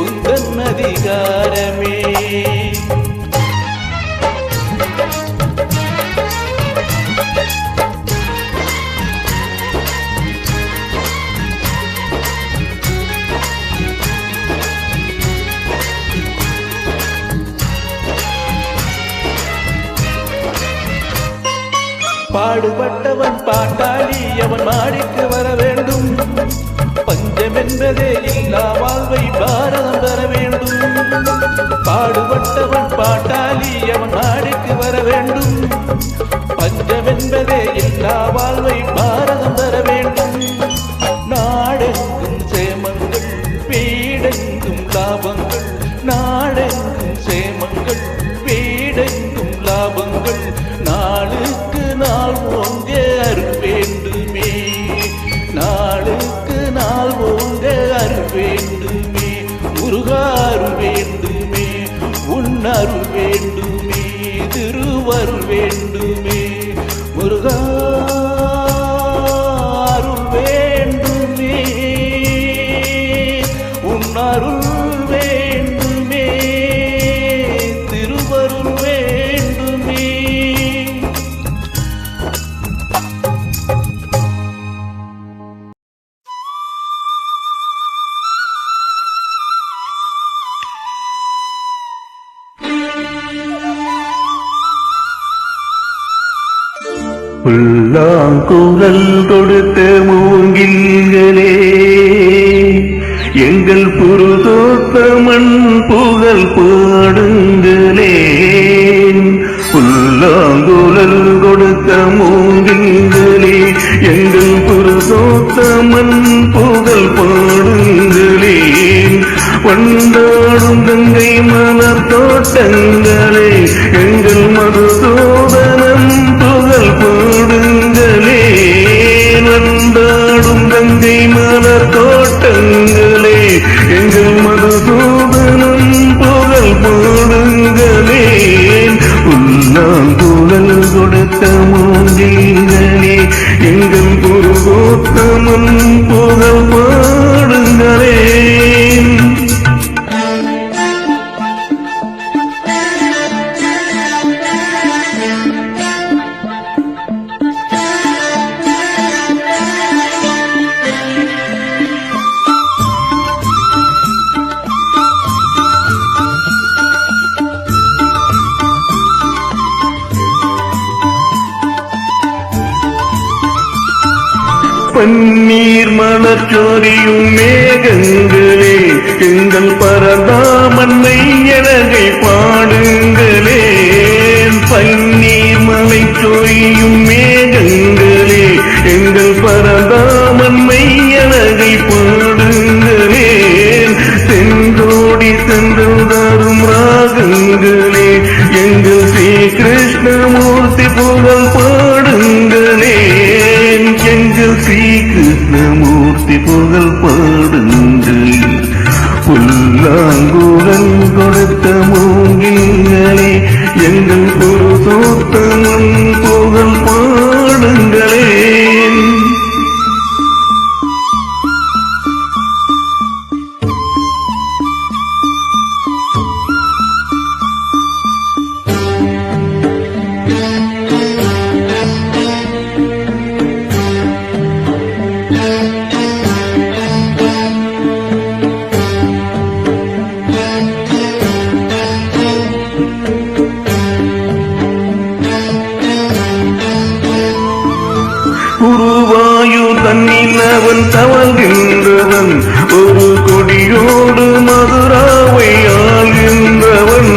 உந்தன் அதிகாரமே. பாடுபட்டவன் பாட்டாளி அவன் மாடிக்கு வர வேண்டும், பஞ்சம் என்பதே இல்லா வாழ்வை பாரதம் பெற வேண்டும். பாடுபட்டவன் பாட்டாளி அவன் மாடிக்கு வர வேண்டும், பஞ்சம் என்பதே இல்லா வாழ்வை பாரதம் பெற வேண்டும். நாடெங்கும் சேமங்கள் வீடெங்கும் லாபங்கள், நாடெங்கும் சேமங்கள் வீடெங்கும் லாபங்கள், நாளுக்கு நாள் ஓங்க அருள் வேண்டுமே, நாளுக்கு நாள் ஓங்க அருள் வேண்டுமே. முருகா அருள் வேண்டுமே, உன் அருள் வேண்டுமே, திருவருள் வேண்டுமே. முருகா அருள் வேண்டுமே, உன் அருள் வேண்டுமே, திருவருள் வேண்டுமே. புல்லாங்குழல் கொடுத்த மூங்கில்களே எங்கள் புருதோத்தமன் புகழ் பாடுங்களே. புல்லாங்குழல் கொடுத்த மூங்கில்களே எங்கள் புருதோத்தமன் புகழ் பாடுங்களே. வண்டாடும் கங்கை மலர் தோட்டங்களே எங்கள் மதுசூதனம் புகழ் பாடுங்களே. வண்டாடும் கங்கை மலர் தோட்டங்களே எங்கள் மதுசூதனம் புகழ் பாடுங்களே. புல்லாங்குழல் கொடுத்த மூங்கில்களே எங்கள் புருகோத்தமன் புகழ் பாடுங்களே. பன்னீர் மலர்ச்சோரியும் மேகங்களே எங்கள் பரந்தாமன்னை எனகை பாடுங்களே. பன்னீர் மலை சோரியும் மேகங்களே எங்கள் பரந்தாமன்னை எனகை பாடுங்களே. செங்கோடி சென்று தரும் ராகங்களே எங்கள் ஸ்ரீ கிருஷ்ணமூர்த்தி புகழ் பாடுங்களே. எங்கள் ஸ்ரீ கிருஷ்ணமூர்த்தி புகழ் பாடுங்கள். புல்லாங்குழல் கொடுத்த மூங்கில்களே எங்கள் புருஷோத்தமன் புகழ் பாடுங்களே. குருவாயூர் தன்னில் அவன் தவழ்கின்றவன் ஒரு கொடியோடு மதுராவை ஆள்கின்றவன்.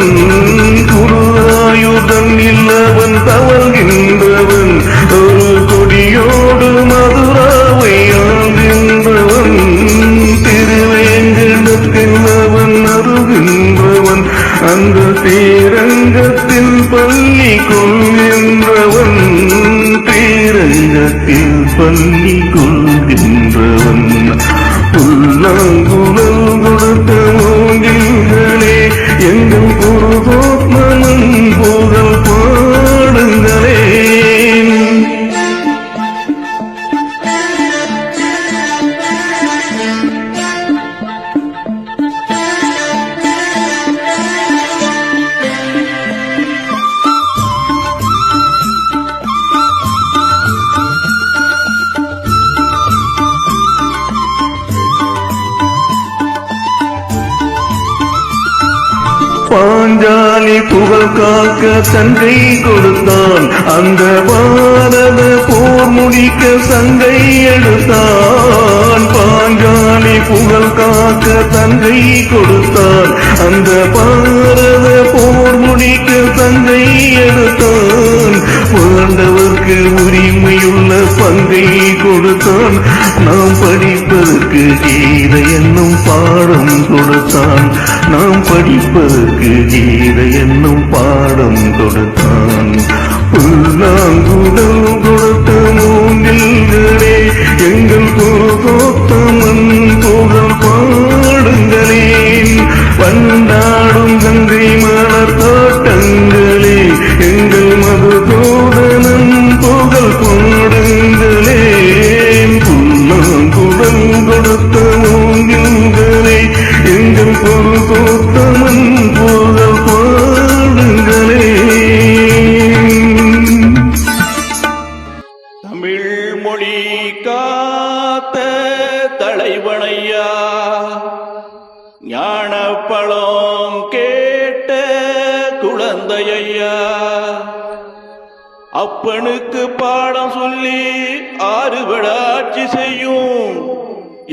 குருவாயூர் தன்னில் அவன் தவழ்கின்றவன் ஒரு கொடியோடு மதுராவை ஆள்கின்றவன். திருவேங்கடத்தில் அவன் அருகின்றவன் அந்த ஸ்ரீரங்கத்தில் பள்ளி கொள்கின்றவன். ஸ்ரீரங்கத்தில் பள்ளி கொள்கின்றவன். புல்லாங்குழல் கொடுத்த மூங்கில்களே எங்கள் புருஷோத்தமன் புகழ் பாடுங்களே. பாஞ்சாலி புகழ் காக்க தங்கை கொடுத்தான் அந்த பாரத போர் முடிக்க சங்கை எடுத்தான். பாஞ்சாலி புகழ் காக்க தங்கை கொடுத்தான் அந்த பாரத போர் முடிக்க சங்கை எடுத்தான். பாண்டவர்க்கு உரிமையுள்ள பங்கை கொடுத்தான். நாம் படிப்பதற்கு கீதை என்னும் பாடம் கொடுத்தான். நாம் படிப்பதற்கு கீதை என்னும் பாடம் கொடுத்தான். புல்லாங்குழல் கொடுத்த மூங்கில்களே எங்கள் புருஷோத்தமன் புகழ் பாடுங்களே. வண்டாடும் கங்கை மலர் தோட்டங்களே எங்கள் மதுசூதனன் புகழ் பாடுங்களே. புல்லாங்குழல் கொடுத்த மூங்கில்களே எங்கள் புருஷோத்தமன் புகழ் பாடுங்களே. தமிழ் மொழி காத்த தலைவனையா ஞானப்பழம் கேட்ட குழந்தையா அப்பனுக்கு பாடம் சொல்லி ஆறுபட ஆட்சி செய்யும்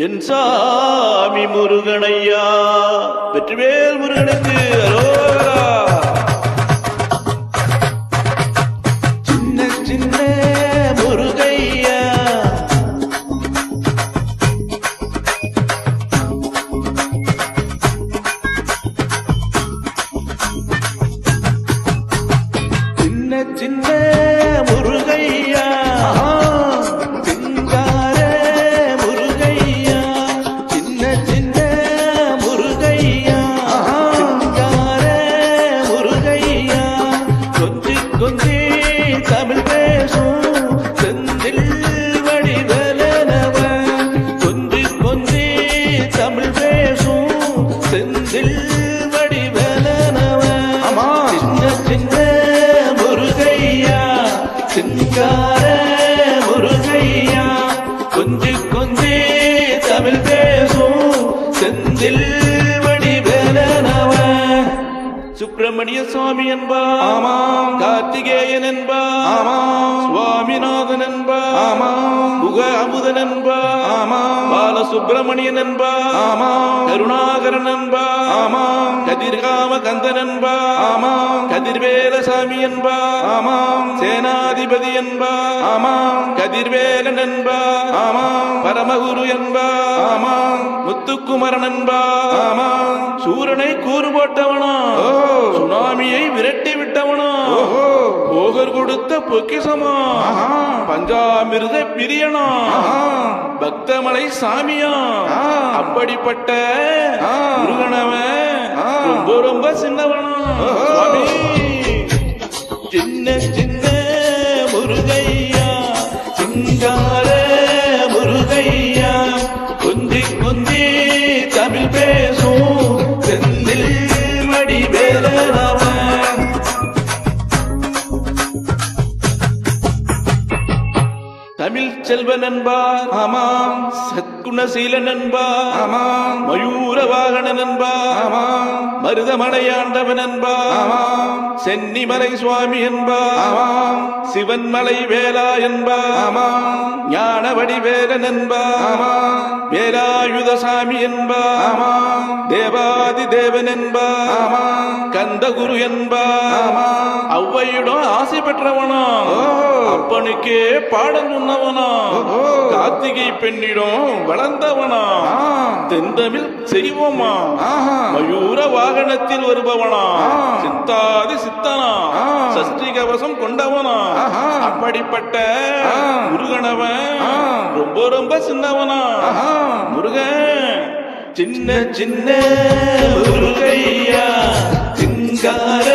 என் சாமி முருகனையா. வெற்றிவேல் முருகனுக்கு அரோகரா. சின்ன சின்ன முருகையா சின்ன சின்ன முருகையா சிங்கார முருகையா சின்ன சின்ன முருகையா சிங்கார முருகையா கொஞ்சி கொஞ்சி தமிழ் பேசும் செந்தில் வடிவலனவன் கொஞ்சி கொஞ்சி தமிழ் பேசும் செந்தில் வடிவலனவன் சின்ன சின்ன முருகையா சிங்கார முருகையா கொஞ்சி கொஞ்சி தமிழ் பேசும் செந்தில் வடிவேலனவன். சுப்பிரமணிய சுவாமி என்பா ஆமாம், கார்த்திகேயன் என்பா ஆமாம், சுவாமிநாதன் என்பா ஆமாம், முக அமுதன் என்பா ஆமாம், பாலசுப்பிரமணியன் என்பா ஆமாம், கருணாகரன் என்பா ஆமாம், கதிர்காம கந்தன் என்பா ஆமாம், கதிர்வேலசாமி என்பா ஆமாம், சேனாதிபதி என்பா ஆமாம், கதிர்வேலன் என்பா ஆமாம், பரமகுரு என்பா ஆமாம், முத்துக்குமரன் என்பா ஆமாம், சூரனை கூறு போட்டவனா சுனாமியை விரட்டி விட்டவனா போகர் கொடுத்த பொக்கிசமா பஞ்சாமிர்த பிரியனா பக்தமலை சாமியா அப்படிப்பட்ட முருகனவன் ரொம்ப ரொம்ப சின்னவனா சுவாமி. சின்ன சின்ன முருகையா சிங்கார முருகையா கொஞ்சி கொஞ்சி தமிழ் பேசும் செந்தில் வடிவேலனவன். தமிழ் செல்வன் என்பார் ஆமாம், சத்குணசீலன் என்பார் ஆமாம், மயூர வாகனன் என்பார் ஆமாம், மருதமலையாண்டவன் என்பார் ஆமாம், சென்னிமலை சுவாமி என்பார் ஆமாம், சிவன்மலை வேலா என்பார் ஆமாம், ஞானவடிவேலன் என்பார் ஆமாம், வேலாயுதசாமி என்பார் ஆமாம், தேவாதி தேவன் என்பார் ஆமாம், கந்தகுரு என்பார் ஆமாம், ஔவையிடம் ஆசை பெற்றவனா அப்பனுக்கே பாடம் சொன்னவனா கார்த்திகை பெண்ணிடம் வளர்ந்தவனா தென்தமிழ் செய்வோமா மயூர வாகனத்தில் வருபவனா சித்தாதி சித்தனா சஷ்டி கவசம் கொண்டவனா அப்படிப்பட்ட முருகனவன் ரொம்ப ரொம்ப சின்னவனா முருகன். சின்ன சின்ன முருகையா சிங்கார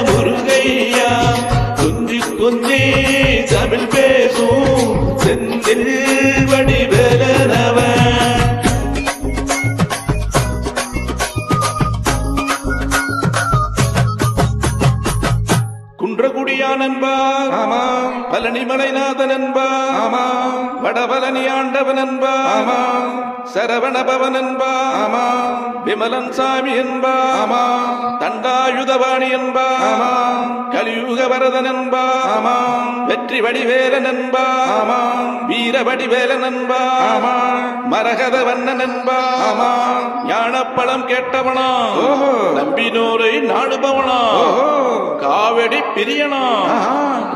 முருகையா கொஞ்சி கொஞ்சி தமிழ் பேசும் செந்தில் வடிவேலனவன். குன்றகுடியான் என்பார் ஆமாம், பழனிமலைநாதன் என்பார் ஆமாம், வடபழனி ஆண்டவன் என்பார் ஆமாம், சரவணபவன் என்பார் ஆமாம், விமலன் சாமி என்பார் ஆமாம், தண்டாயுதபாணி என்பார் ஆமாம், கலியுக வரதன் என்பார் ஆமாம், வெற்றி வடிவேலன் என்பார் ஆமாம், வீர வடிவேலன் என்பார் ஆமாம், மரகத வண்ணன் என்பார் ஆமாம், ஞானப்பழம் கேட்டவனா நம்பினோரை நாடுபவனா காவடி பிரியனா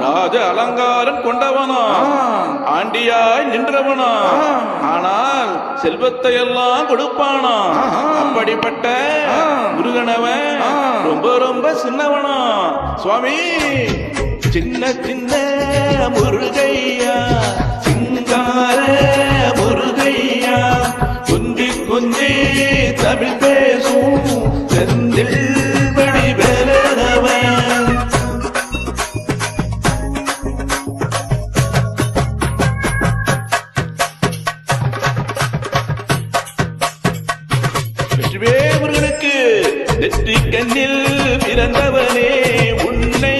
ராஜ அலங்காரம் கொண்டவனா ஆண்டியாய் நின்றவனா ஆனால் செல்வத்தை எல்லாம் கொடுப்பானா அப்படிப்பட்ட முருகனவன் ரொம்ப ரொம்ப சின்னவனா சுவாமி. சின்ன சின்ன முருகையா சிங்கார முருகையா கொஞ்சி கொஞ்சி தமிழ் பேசும் செந்தில் வடிவேலனவன். முருகனுக்கு நெற்றி கண்ணில் பிறந்தவனே உன்னை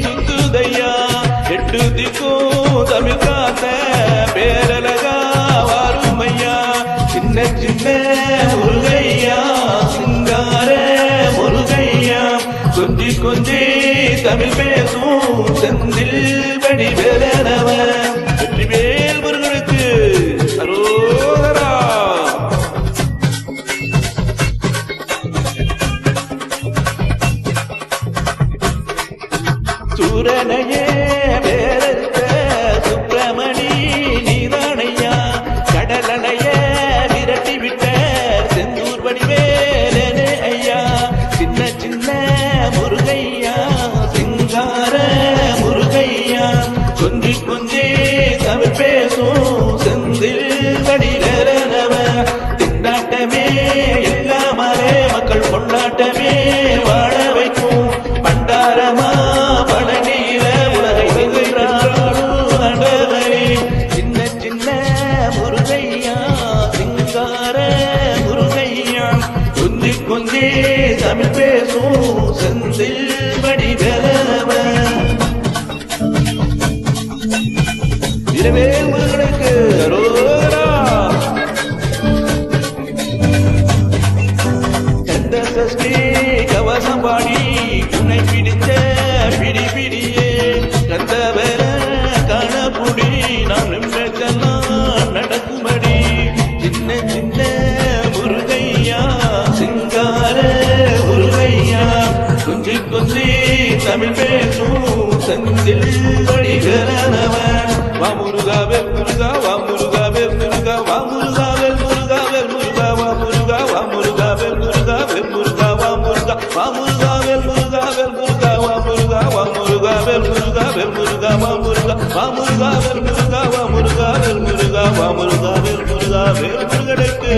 சுத்துதையா எட்டு திக்கும் தமிழ் காத்த பேரழகா வாருமையா. சின்ன சின்ன முருகையா சிங்கார முருக தமிழ் பேசும் செந்தில் வடிவேலனவன் வெற்றிவேல் முருகனுக்கு அரோகரா. சூரனையே வேறெடுத்த சுப்பிரமணி நீதானையா, கடலனைய விரட்டி விட்ட செந்தூர் வடிவேலனே ஐயா. சின்ன சின்ன முருகையா சிங்கார முருகையா, கொஞ்சி கொஞ்சி தமிழ் பேசும் செந்தில் வடிவேலனவன். திண்டாட்டமே எல்லாமலே மக்கள் கொண்டாட்டமே வாழ வைக்கும் பண்டாரமா பழனியில உலகை வென்றாலும் ஆண்டவரே. சின்ன சின்ன முருகையா சிங்கார முருகையா, கொஞ்சி கொஞ்சி தமிழ் பேசும் செந்தில் வடிவேலனவன். இரவேல் முருகனுக்கு அரோகரா. கந்த சஷ்டி கவசம் பாடி உன்னை பிடித்த பிடி பிடியே, கந்தவர காணப்புடி நான் நின்றதெல்லாம் நடக்குமடி. சின்ன சின்ன முருகையா சிங்கார முருகையா, கொஞ்சி கொஞ்சி தமிழ் பேசும் செந்தில் வடிவேலனவன். வா முருகாவேல் முருகா வா முருகாவேல் முருகா வா முருகாவேல் முருகாவேல் முருகா வா முருகா வா முருகாவேல் முருகாவேல் முருகா வா முருகா வா முருகாவேல் முருகாவேல் முருகா வா முருகா வா முருகாவேல் முருகாவேல் முருகா வா முருகா வா முருகாவேல் முருகா வா முருகாவேல் முருகா வா முருகாவேல் முருகாவேல் முருகனுக்கு